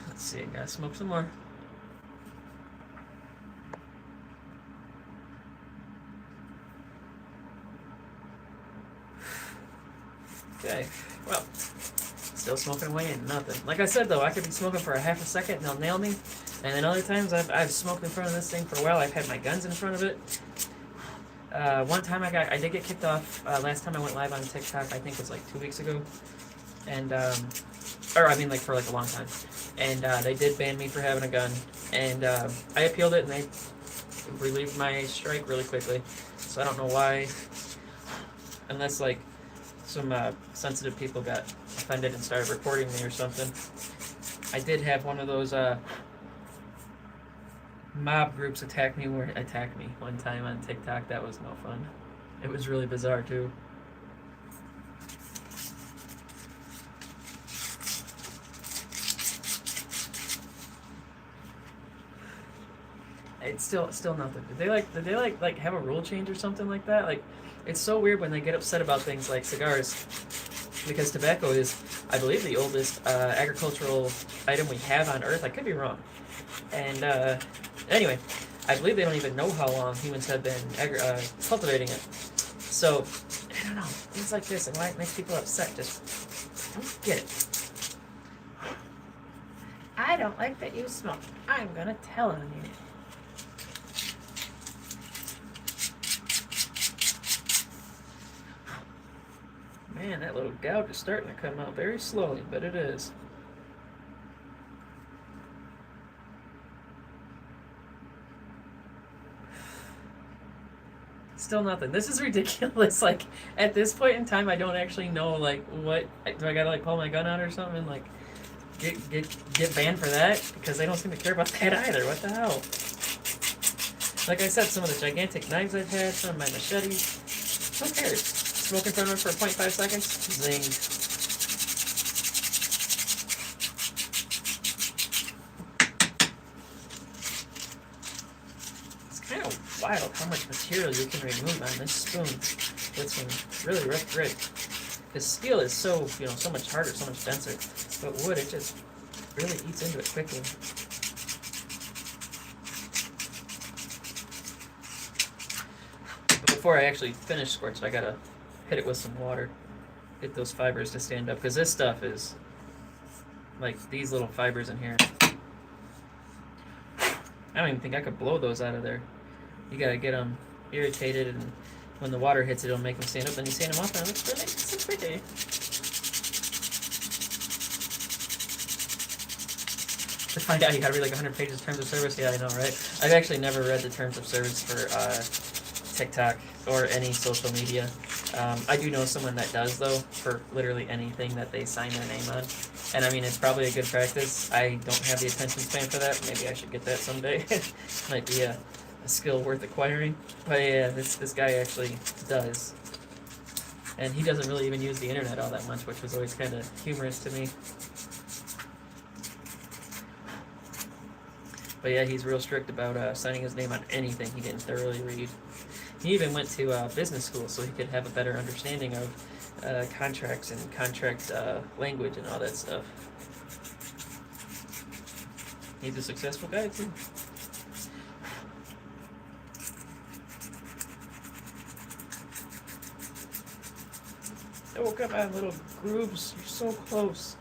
[SPEAKER 1] Let's see, I gotta smoke some more. Okay, well, still smoking away and nothing. Like I said though, I could be smoking for a half a second and they'll nail me. And then other times I've smoked in front of this thing for a while. I've had my guns in front of it. One time I did get kicked off. Last time I went live on TikTok, I think it was like 2 weeks ago, and or I mean like for like a long time. And they did ban me for having a gun, and I appealed it, and they relieved my strike really quickly. So I don't know why, unless like some sensitive people got offended and started recording me or something. I did have one of those mob groups attack me one time on TikTok. That was no fun. It was really bizarre too. It's still nothing. Did they like have a rule change or something like that? Like, it's so weird when they get upset about things like cigars, because tobacco is, I believe, the oldest agricultural item we have on Earth. I could be wrong. And anyway, I believe they don't even know how long humans have been cultivating it. So, I don't know, things like this and why it makes people upset, just don't get it. I don't like that you smoke. I'm gonna tell on you. Man, that little gouge is starting to come out very slowly, but it is. Still nothing. This is ridiculous. Like, at this point in time, I don't actually know, like, what... Do I gotta, like, pull my gun out or something and, like, get banned for that? Because they don't seem to care about that either. What the hell? Like I said, some of the gigantic knives I've had, some of my machetes. Who cares? Smoke in front of it for 0.5 seconds. Zing. It's kind of wild how much material you can remove on this spoon with some really rough grit. Because steel is so, so much harder, so much denser. But wood, it just really eats into it quickly. But before I actually finish scorch, I gotta hit it with some water. Get those fibers to stand up, because this stuff is like these little fibers in here. I don't even think I could blow those out of there. You gotta get them irritated, and when the water hits it, it'll make them stand up. Then you stand them up, and it looks really so pretty. To find out, you gotta read like 100 pages of terms of service. Yeah, I know, right? I've actually never read the terms of service for TikTok or any social media. I do know someone that does, though, for literally anything that they sign their name on. And I mean, it's probably a good practice. I don't have the attention span for that. Maybe I should get that someday. Might be a skill worth acquiring. But yeah, this guy actually does. And he doesn't really even use the internet all that much, which was always kind of humorous to me. But yeah, he's real strict about signing his name on anything he didn't thoroughly read. He even went to business school so he could have a better understanding of contracts and contract language and all that stuff. He's a successful guy too. Oh, come on, little grooves. You're so close.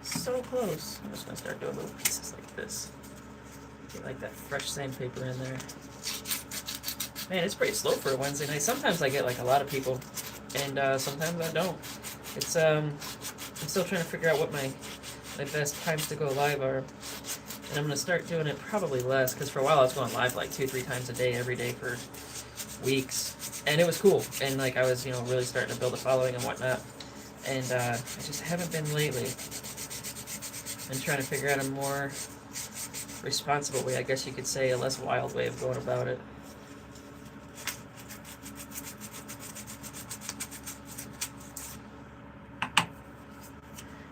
[SPEAKER 1] So close. I'm just going to start doing little pieces like this. Get like that fresh sandpaper in there. Man, it's pretty slow for a Wednesday night. Sometimes I get like a lot of people, and sometimes I don't. It's I'm still trying to figure out what my best times to go live are, and I'm gonna start doing it probably less, because for a while I was going live like 2-3 times a day, every day for weeks, and it was cool. And like I was really starting to build a following and whatnot, and I just haven't been lately. I'm trying to figure out a more responsible way, I guess you could say, a less wild way of going about it.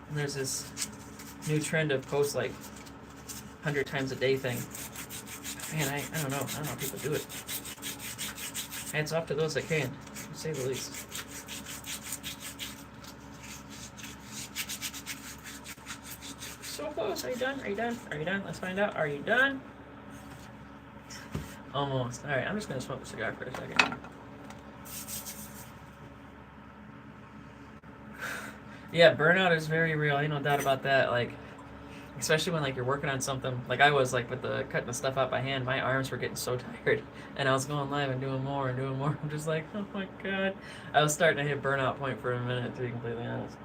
[SPEAKER 1] And there's this new trend of posts like 100 times a day thing. Man, I don't know. I don't know how people do it. Hats off to those that can, to say the least. So close. Are you done? Are you done? Are you done? Let's find out. Are you done? Almost. Alright, I'm just going to smoke a cigar for a second. Yeah, burnout is very real. Ain't no doubt about that. Like, especially when like you're working on something. Like I was like with the cutting the stuff out by hand. My arms were getting so tired, and I was going live and doing more and doing more. I'm just like, oh my god. I was starting to hit burnout point for a minute, to be completely honest.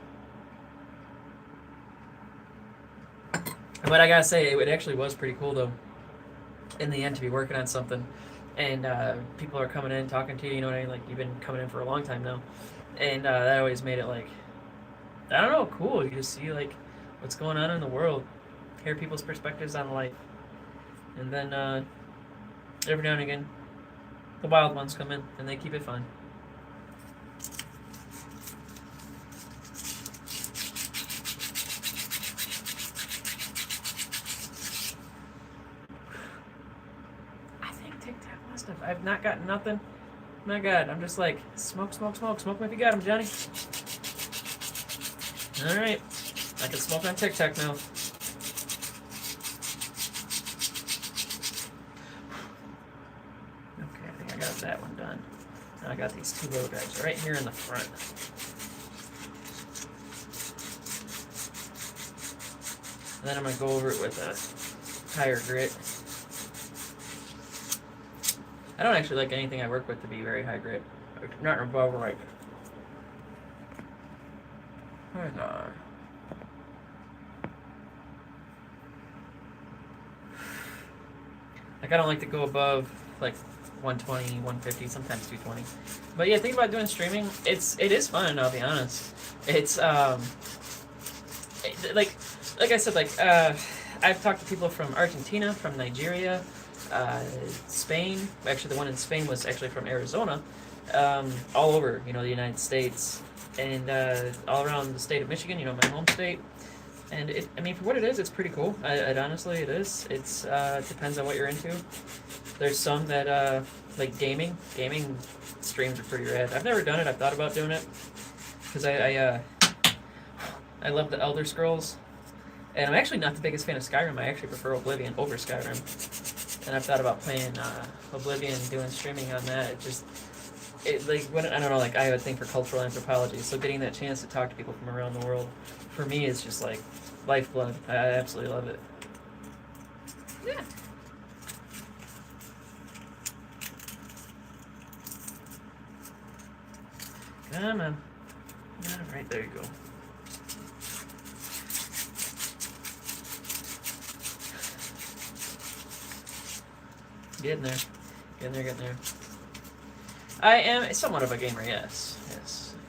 [SPEAKER 1] But I gotta say, it actually was pretty cool though. In the end, to be working on something, and people are coming in talking to you. You know what I mean? Like you've been coming in for a long time now, and that always made it like, I don't know, cool. You just see like what's going on in the world, hear people's perspectives on life, and then every now and again, the wild ones come in and they keep it fun. I think TikTok must have. I've not gotten nothing. My God, I'm just like, smoke, smoke, smoke, smoke 'em if you got 'em, Johnny. All right, I can smoke on TikTok now. Okay, I think I got that one done. Now I got these two little guys right here in the front. And then I'm gonna go over it with a higher grit. I don't actually like anything I work with to be very high grit. Not above like. Where's our? Like I don't like to go above like 120, 150, sometimes 220. But yeah, think about doing streaming. It is fun. I'll be honest. It's like I said, like I've talked to people from Argentina, from Nigeria, Spain. Actually, the one in Spain was actually from Arizona. All over, the United States, and all around the state of Michigan. My home state. And I mean, for what it is, it's pretty cool. Honestly, it is. It's depends on what you're into. There's some that like gaming. Gaming streams are pretty rad. I've never done it. I've thought about doing it because I love the Elder Scrolls, and I'm actually not the biggest fan of Skyrim. I actually prefer Oblivion over Skyrim, and I've thought about playing Oblivion, doing streaming on that. I don't know. Like I have a thing for cultural anthropology, so getting that chance to talk to people from around the world, for me, is just like lifeblood. I absolutely love it. Yeah. Come on. All right, there you go. Getting there. Getting there. I am somewhat of a gamer, yes.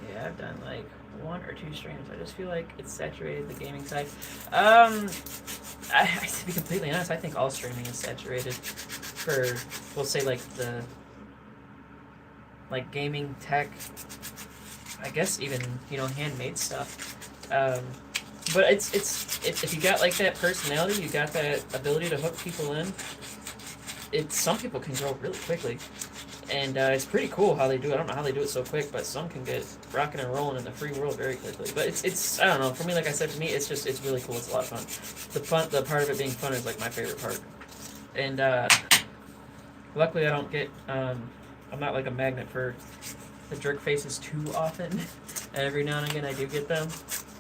[SPEAKER 1] Yeah, I've done like 1 or 2 streams. I just feel like it's saturated, the gaming side. To be completely honest, I think all streaming is saturated for, we'll say, like the gaming tech, I guess even, handmade stuff. But it's if you got like that personality, you got that ability to hook people in, some people can grow really quickly. And it's pretty cool how they do it. I don't know how they do it so quick, but some can get rocking and rolling in the free world very quickly. But it's I don't know. For me, like I said, it's really cool. It's a lot of fun. The part of it being fun is like my favorite part. And luckily, I don't get. I'm not like a magnet for the jerk faces too often. And every now and again, I do get them.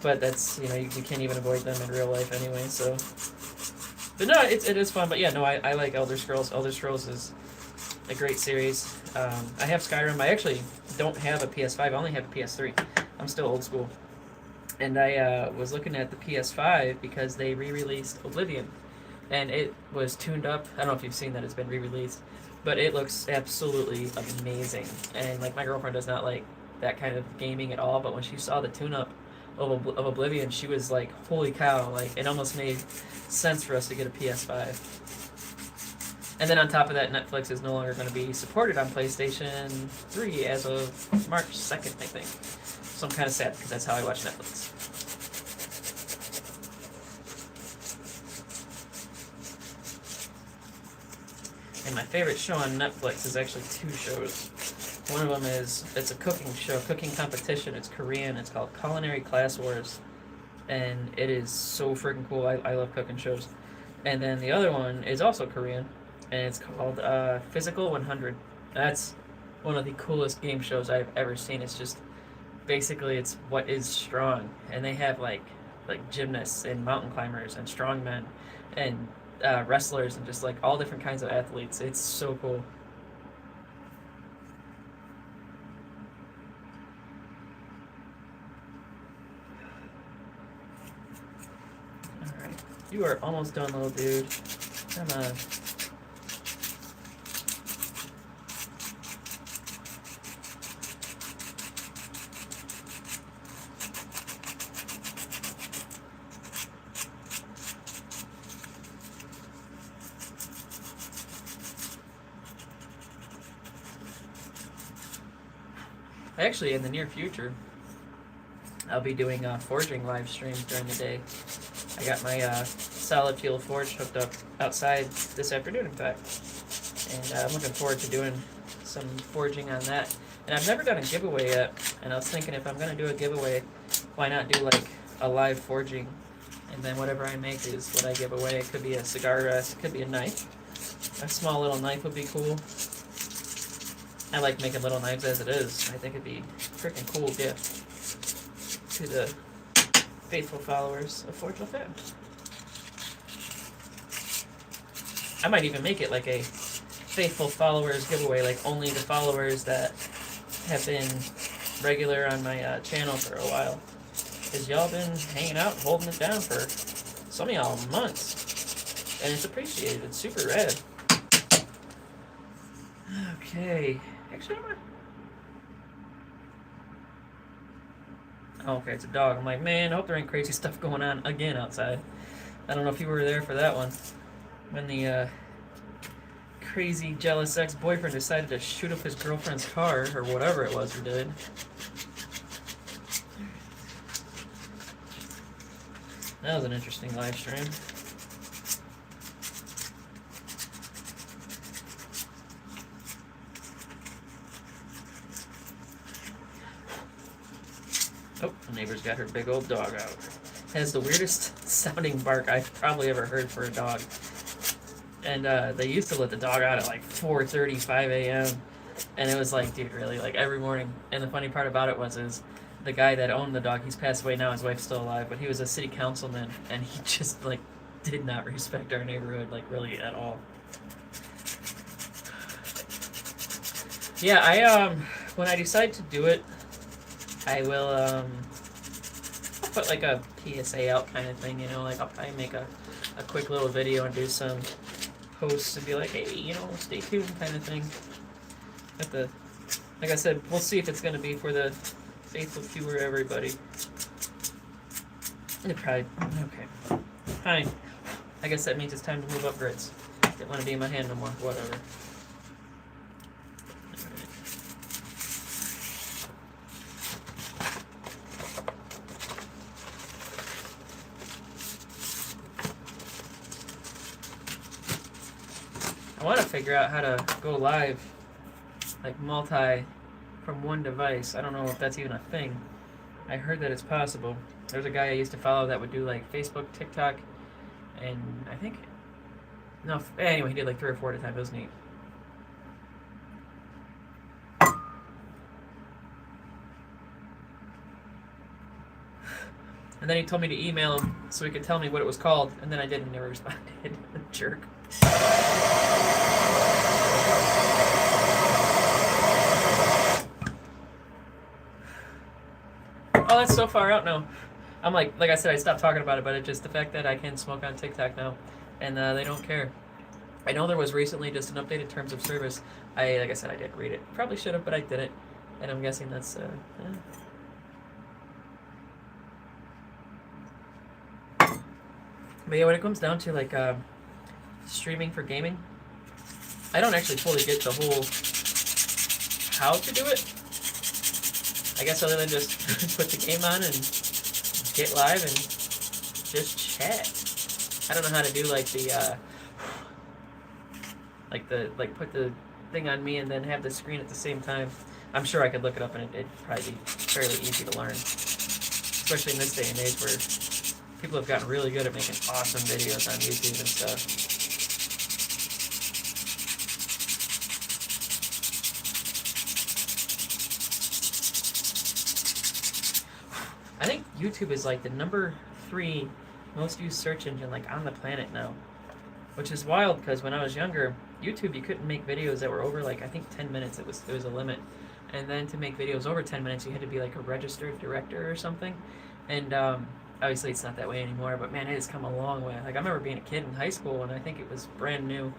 [SPEAKER 1] But that's you can't even avoid them in real life anyway. So, but no, it is fun. But yeah, no, I like Elder Scrolls. Elder Scrolls is a great series. I have Skyrim. I actually don't have a PS5. I only have a PS3. I'm still old school. And I was looking at the PS5 because they re-released Oblivion. And it was tuned up. I don't know if you've seen that. It's been re-released. But it looks absolutely amazing. And like my girlfriend does not like that kind of gaming at all. But when she saw the tune-up of Oblivion, she was like, holy cow. Like it almost made sense for us to get a PS5. And then on top of that, Netflix is no longer going to be supported on PlayStation 3 as of March 2nd, I think. So I'm kind of sad because that's how I watch Netflix. And my favorite show on Netflix is actually 2 shows. One of them it's a cooking show, cooking competition. It's Korean. It's called Culinary Class Wars, and it is so freaking cool. I love cooking shows. And then the other one is also Korean, and it's called Physical 100. That's one of the coolest game shows I've ever seen. It's just basically it's what is strong, and they have like gymnasts and mountain climbers and strongmen and wrestlers and just like all different kinds of athletes. It's so cool. Alright. You are almost done, little dude. Come on. Actually, in the near future, I'll be doing forging live streams during the day. I got my solid fuel forge hooked up outside this afternoon, in fact. And I'm looking forward to doing some forging on that. And I've never done a giveaway yet, and I was thinking if I'm going to do a giveaway, why not do like a live forging? And then whatever I make is what I give away. It could be a cigar rest, it could be a knife. A small little knife would be cool. I like making little knives as it is. I think it'd be a freaking cool gift to the faithful followers of Forge FM. I might even make it like a faithful followers giveaway, like only the followers that have been regular on my channel for a while. Because y'all been hanging out, holding it down for some of y'all months. And it's appreciated. It's super rad. Okay. Actually, oh, okay, it's a dog. I'm like, man, I hope there ain't crazy stuff going on again outside. I don't know if you were there for that one. When the crazy, jealous ex-boyfriend decided to shoot up his girlfriend's car, or whatever it was he did. That was an interesting live stream. Oh, the neighbor's got her big old dog out. Has the weirdest sounding bark I've probably ever heard for a dog. And they used to let the dog out at like 4:30, 5 a.m. And it was like, dude, really, like every morning. And the funny part about it is the guy that owned the dog, he's passed away now, his wife's still alive, but he was a city councilman, and he just like did not respect our neighborhood, like really at all. Yeah, I when I decide to do it, I will I'll put like a PSA out kind of thing, you know, like I'll probably make a quick little video and do some posts and be like, hey, you know, stay tuned kind of thing. At the, like I said, we'll see if it's going to be for the faithful viewer, everybody. It probably, okay, fine. I guess that means it's time to move up grits. Didn't want to be in my hand no more, whatever. I want to figure out how to go live, like multi from one device. I don't know if that's even a thing. I heard that it's possible. There's a guy I used to follow that would do like Facebook, TikTok, and I think, no, anyway, he did like 3 or 4 at a time. It was neat. And then he told me to email him so he could tell me what it was called, and then I didn't, never responded. Jerk. Oh, that's so far out now. I'm like I said, I stopped talking about it, but it's just the fact that I can smoke on TikTok now, and they don't care. I know there was recently just an updated terms of service. Like I said, I did read it. Probably should have, but I didn't, and I'm guessing that's But yeah, when it comes down to like streaming for gaming, I don't actually fully get the whole how to do it. I guess other than just put the game on and get live and just chat. I don't know how to do like the like put the thing on me and then have the screen at the same time. I'm sure I could look it up and it'd probably be fairly easy to learn, especially in this day and age where people have gotten really good at making awesome videos on YouTube and stuff. I think YouTube is like the number 3 most used search engine like on the planet now, which is wild because when I was younger, YouTube you couldn't make videos that were over like I think 10 minutes. It was a limit, and then to make videos over 10 minutes you had to be like a registered director or something, and obviously it's not that way anymore. But man, it has come a long way. Like I remember being a kid in high school and I think it was brand new,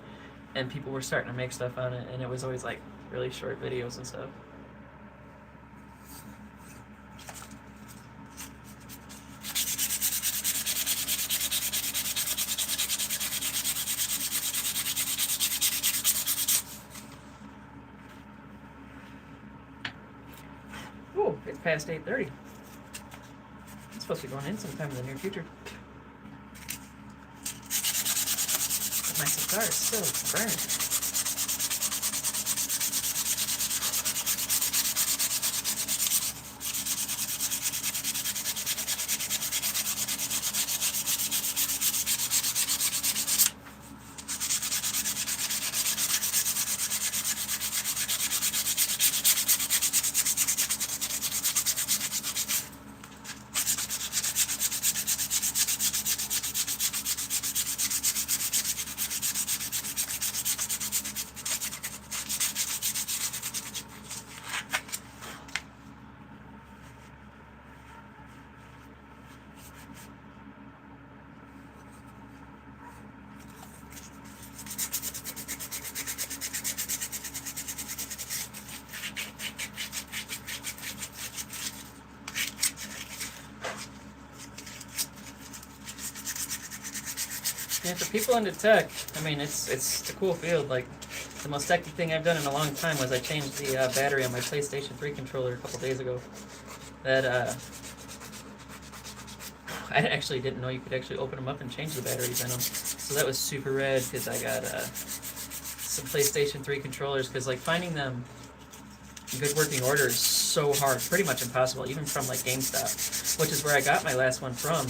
[SPEAKER 1] and people were starting to make stuff on it, and it was always like really short videos and stuff. Ooh, it's past 8:30. It's supposed to be going in sometime in the near future. But my cigar is still burnt. Yeah, for people into tech, I mean, it's a cool field. Like, the most techy thing I've done in a long time was I changed the battery on my PlayStation 3 controller a couple days ago. That, I actually didn't know you could actually open them up and change the batteries in them. So that was super rad, because I got some PlayStation 3 controllers, because, like, finding them in good working order is so hard, pretty much impossible, even from, like, GameStop, which is where I got my last one from.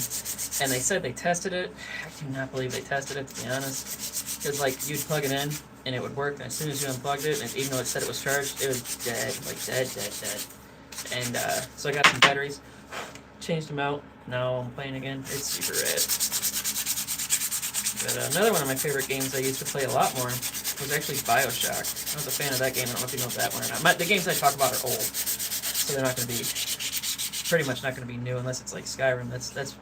[SPEAKER 1] And they said they tested it. I do not believe they tested it, to be honest. Because, like, you'd plug it in, and it would work, and as soon as you unplugged it, and even though it said it was charged, it was dead, like, dead. And, so I got some batteries, changed them out, now I'm playing again. It's super rad. But another one of my favorite games I used to play a lot more was actually BioShock. I was a fan of that game. I don't know if you know that one or not. The games I talk about are old, so they're not going to be, pretty much not going to be new unless it's like Skyrim. That's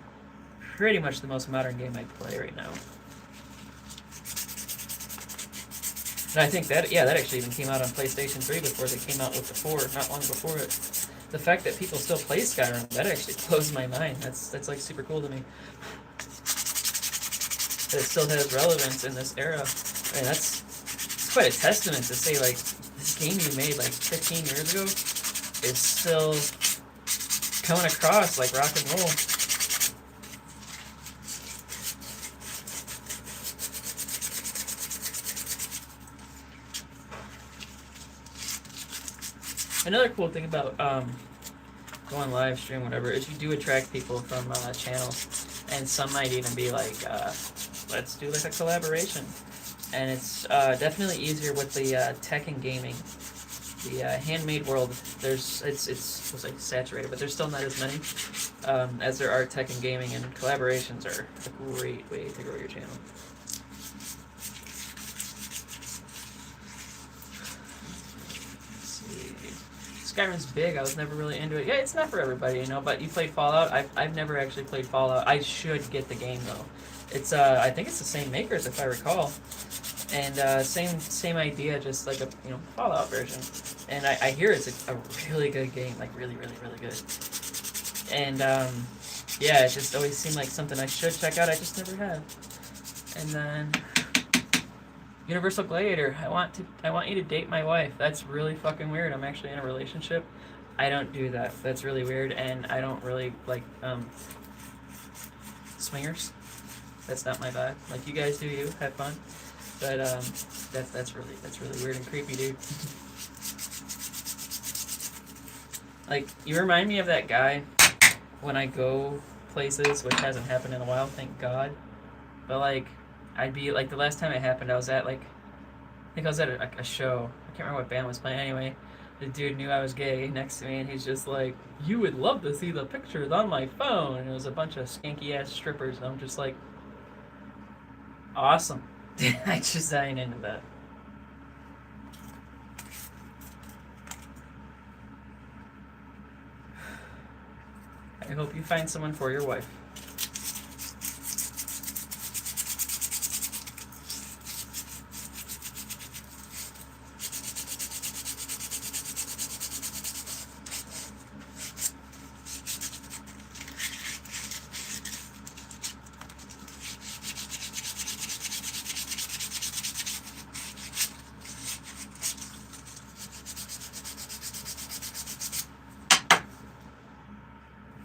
[SPEAKER 1] pretty much the most modern game I play right now. And I think that, yeah, that actually even came out on PlayStation 3 before they came out with the 4, not long before it. The fact that people still play Skyrim, that actually blows my mind. That's like super cool to me. That it still has relevance in this era. I mean, that's quite a testament to say, like, this game you made like 15 years ago is still coming across like rock and roll. Another cool thing about going live stream, whatever, is you do attract people from channels, and some might even be like, let's do like a collaboration. And it's definitely easier with the tech and gaming. The handmade world, it's like saturated, but there's still not as many as there are tech and gaming, and collaborations are a great way to grow your channel. Skyrim's big. I was never really into it. Yeah, it's not for everybody, you know. But you played Fallout. I've never actually played Fallout. I should get the game though. It's I think it's the same makers if I recall, and same idea, just like a Fallout version. And I hear it's a really good game, like really good. And yeah, it just always seemed like something I should check out. I just never have. And then Universal Gladiator. I want you to date my wife. That's really fucking weird. I'm actually in a relationship. I don't do that. That's really weird, and I don't really like swingers. That's not my vibe. Like, you guys do you. Have fun. But that's really weird and creepy, dude. Like, you remind me of that guy when I go places, which hasn't happened in a while, thank God. But like, I'd be like, the last time it happened, I was at like, I think I was at a show. I can't remember what band was playing. Anyway, the dude knew I was gay next to me, and he's just like, "You would love to see the pictures on my phone." And it was a bunch of skanky ass strippers, and I'm just like, awesome. I ain't into that. I hope you find someone for your wife.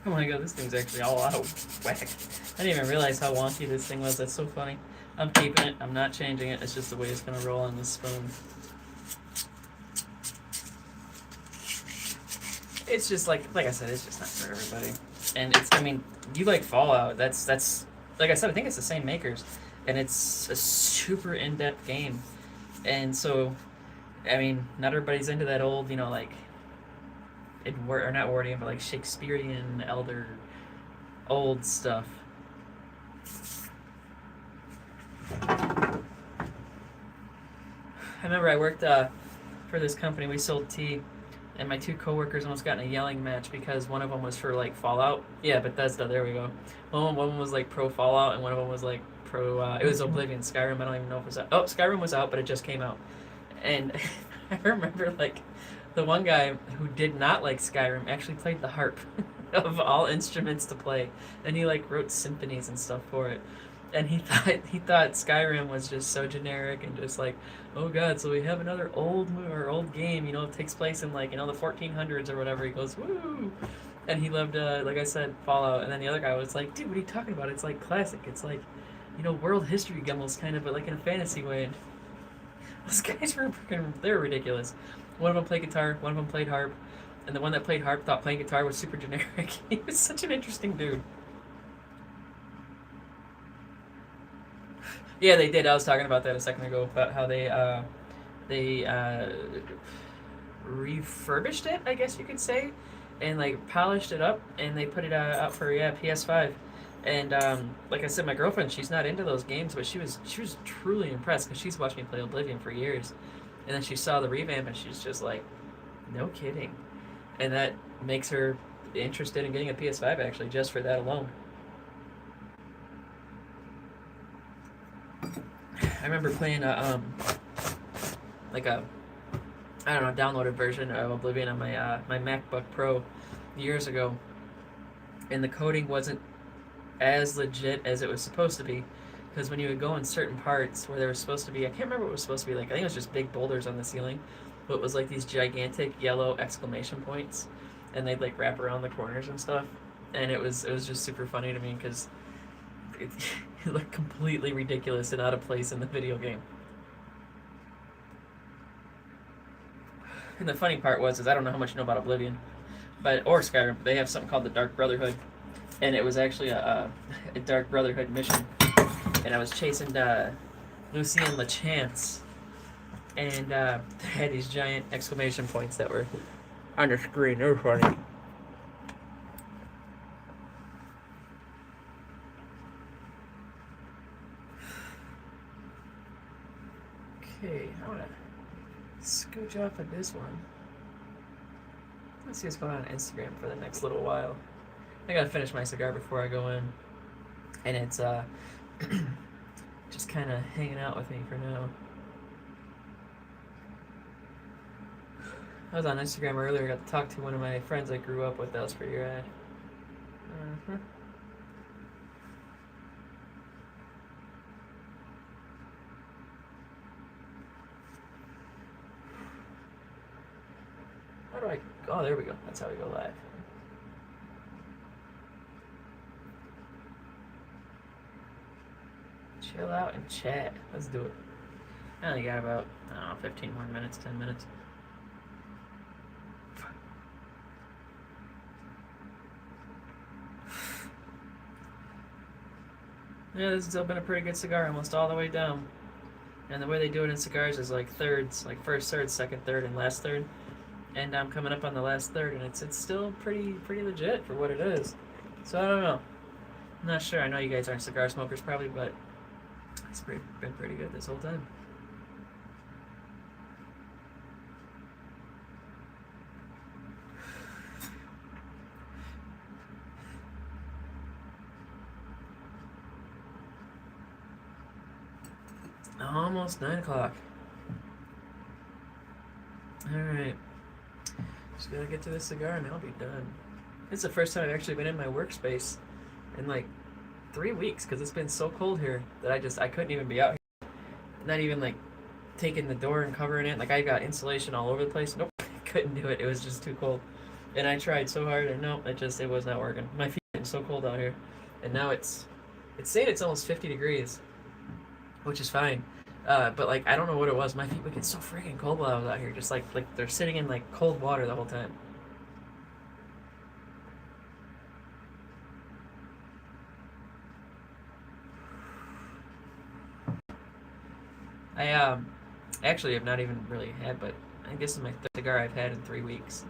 [SPEAKER 1] Oh my god, this thing's actually all out of whack. I didn't even realize how wonky this thing was. That's so funny. I'm keeping it. I'm not changing it. It's just the way it's going to roll on this spoon. It's just like I said, it's just not for everybody. And it's, I mean, you like Fallout. That's like I said, I think it's the same makers. And it's a super in-depth game. And so, I mean, not everybody's into that old, you know, like, or not Edwardian, but like Shakespearean, elder, old stuff. I remember I worked for this company. We sold tea, and my two coworkers almost got in a yelling match because one of them was for like Fallout. Yeah, Bethesda. There we go. One of them was like pro Fallout, and one of them was like pro. It was Oblivion, Skyrim. I don't even know if it was out. Oh, Skyrim was out, but it just came out. And I remember like the one guy who did not like Skyrim actually played the harp of all instruments to play, and he like wrote symphonies and stuff for it. And he thought Skyrim was just so generic and just like, oh god, so we have another old game, you know, it takes place in like, you know, the 1400s or whatever. He goes, woo! And he loved, like I said, Fallout. And then the other guy was like, dude, what are you talking about? It's like classic. It's like, you know, world history almost kind of, but like in a fantasy way. And those guys were they're ridiculous. One of them played guitar, one of them played harp, and the one that played harp thought playing guitar was super generic. He was such an interesting dude. Yeah, they did. I was talking about that a second ago, about how they refurbished it, I guess you could say, and like polished it up, and they put it out for PS5. And like I said, my girlfriend, she's not into those games, but she was truly impressed because she's watched me play Oblivion for years, and then she saw the revamp, and she's just like, no kidding, and that makes her interested in getting a PS5 actually, just for that alone. I remember playing like a I don't know, downloaded version of Oblivion on my my MacBook Pro years ago, and the coding wasn't as legit as it was supposed to be, because when you would go in certain parts where there was supposed to be, I can't remember what it was supposed to be like. I think it was just big boulders on the ceiling, but it was like these gigantic yellow exclamation points, and they'd like wrap around the corners and stuff, and it was just super funny to me because it looked completely ridiculous and out of place in the video game. And the funny part is I don't know how much you know about Oblivion, or Skyrim. But they have something called the Dark Brotherhood, and it was actually a Dark Brotherhood mission, and I was chasing Lucien LeChance, and they had these giant exclamation points that were on the screen. They were funny. Okay, I want to scooch off of this one. Let's see what's going on Instagram for the next little while. I gotta finish my cigar before I go in, and it's just kind of hanging out with me for now. I was on Instagram earlier. Got to talk to one of my friends I grew up with. That was pretty rad. How do I... Oh, there we go. That's how we go live. Chill out and chat. Let's do it. I only got about, I don't know, 15 more minutes, 10 minutes. Yeah, this has been a pretty good cigar, almost all the way down. And the way they do it in cigars is like thirds, like first third, second third, and last third. And I'm coming up on the last third, and it's still pretty legit for what it is. So I don't know. I'm not sure. I know you guys aren't cigar smokers probably, but it's been pretty good this whole time. Almost 9 o'clock. Alright. Just gotta get to this cigar and I'll be done. It's the first time I've actually been in my workspace in like 3 weeks because it's been so cold here that I couldn't even be out here. Not even like taking the door and covering it. Like I got insulation all over the place. Nope, I couldn't do it. It was just too cold. And I tried so hard and nope, it was not working. My feet are getting so cold out here. And now it's saying it's almost 50 degrees, which is fine. But like I don't know what it was. My feet would get so freaking cold while I was out here. Just like they're sitting in like cold water the whole time. I actually have not even really had, but I think this is my third cigar I've had in 3 weeks.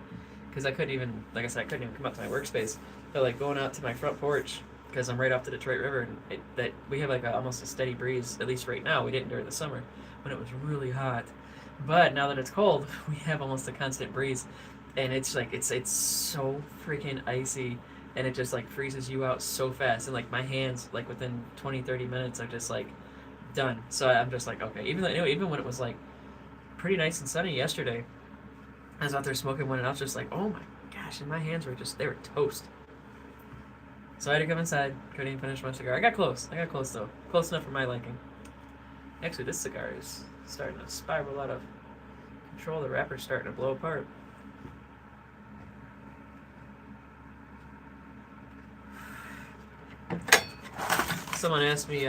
[SPEAKER 1] Because I couldn't even, like I said, I couldn't even come up to my workspace. But like going out to my front porch, because I'm right off the Detroit River, and that we have like almost a steady breeze. At least right now, we didn't during the summer when it was really hot. But now that it's cold, we have almost a constant breeze, and it's like it's so freaking icy, and it just like freezes you out so fast. And like my hands, like within 20-30 minutes, are just like done. So I'm just like, okay. Even when it was like pretty nice and sunny yesterday, I was out there smoking one, and I was just like, oh my gosh, and my hands were they were toast. So I had to come inside. Couldn't even finish my cigar. I got close though. Close enough for my liking. Actually, this cigar is starting to spiral out of control. The wrapper's starting to blow apart. Someone asked me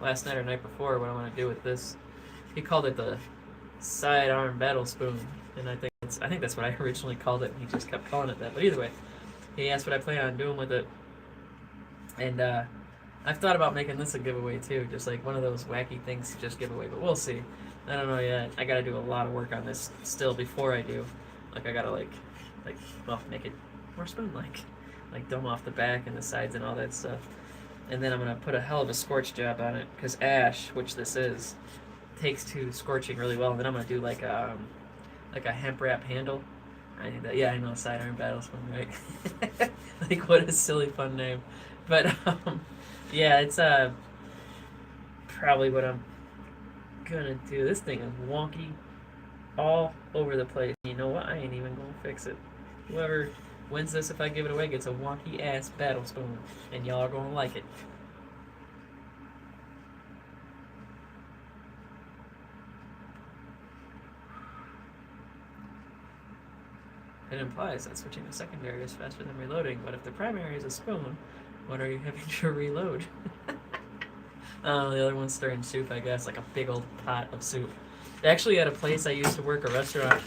[SPEAKER 1] last night or night before what I want to do with this. He called it the sidearm battle spoon, and I think that's what I originally called it. And he just kept calling it that. But either way, he asked what I plan on doing with it, and I've thought about making this a giveaway too, just like one of those wacky things to just give away. But we'll see. I don't know yet. I got to do a lot of work on this still before I do. Like I gotta make it more spoon-like dome off the back and the sides and all that stuff. And then I'm gonna put a hell of a scorch job on it because ash, which this is, takes to scorching really well. And then I'm gonna do like a hemp wrap handle. I need that. Yeah, I know, sidearm battle spoon, right? Like what a silly fun name. But yeah, it's probably what I'm gonna do. This thing is wonky all over the place. You know what? I ain't even gonna fix it. Whoever wins this, if I give it away, gets a wonky ass battle spoon, and y'all are gonna like it. It implies that switching to secondary is faster than reloading, but if the primary is a spoon, what are you having to reload? The other one's stirring soup, I guess, like a big old pot of soup. Actually, at a place I used to work, a restaurant,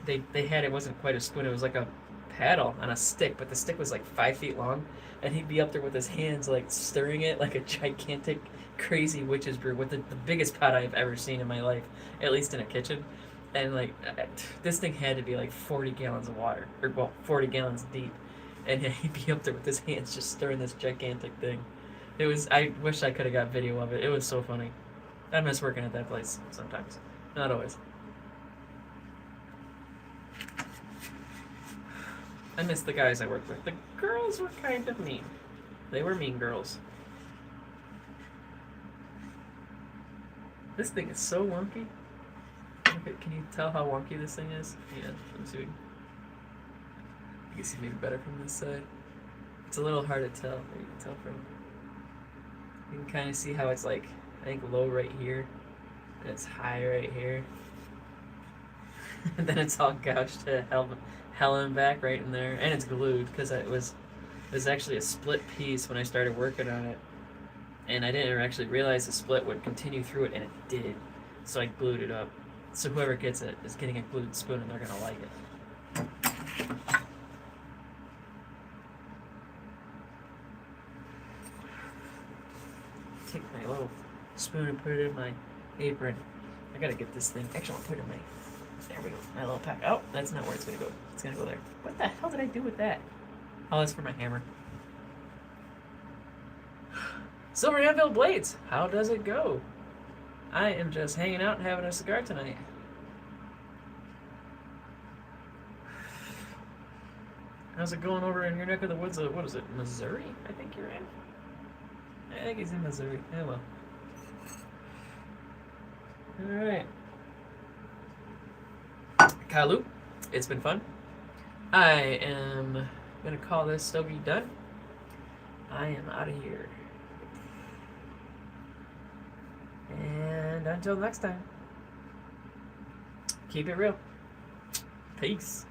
[SPEAKER 1] they had, it wasn't quite a spoon, it was like a paddle on a stick, but the stick was like 5 feet long, and he'd be up there with his hands like stirring it like a gigantic crazy witch's brew with the biggest pot I've ever seen in my life, at least in a kitchen. And like this thing had to be like 40 gallons of water, or well, 40 gallons deep, and he'd be up there with his hands just stirring this gigantic thing. I wish I could have got video of it. It was so funny. I miss working at that place sometimes, not always. I miss the guys I worked with. The girls were kind of mean. They were mean girls. This thing is so wonky. Okay, can you tell how wonky this thing is? Yeah, let me see. You can see maybe better from this side. It's a little hard to tell. You can tell from. You can kind of see how it's like, I think low right here, and it's high right here. And then it's all gouged to hell and back right in there, and it's glued because it was actually a split piece when I started working on it, and I didn't actually realize the split would continue through it, and it did. so I glued it up. So whoever gets it is getting a glued spoon, and they're gonna like it. Take my little spoon and put it in my apron. I gotta get this thing. Actually, I'll put it in my. There we go. My little pack. Oh, that's not where it's gonna go. It's gonna go there. What the hell did I do with that? Oh, that's for my hammer. Silver anvil blades. How does it go? I am just hanging out and having a cigar tonight. How's it going over in your neck of the woods? What is it, Missouri? I think you're in. I think he's in Missouri. Oh well. Alright. Kalu, it's been fun. I am gonna call this stogie done. I am out of here. And until next time, keep it real. Peace.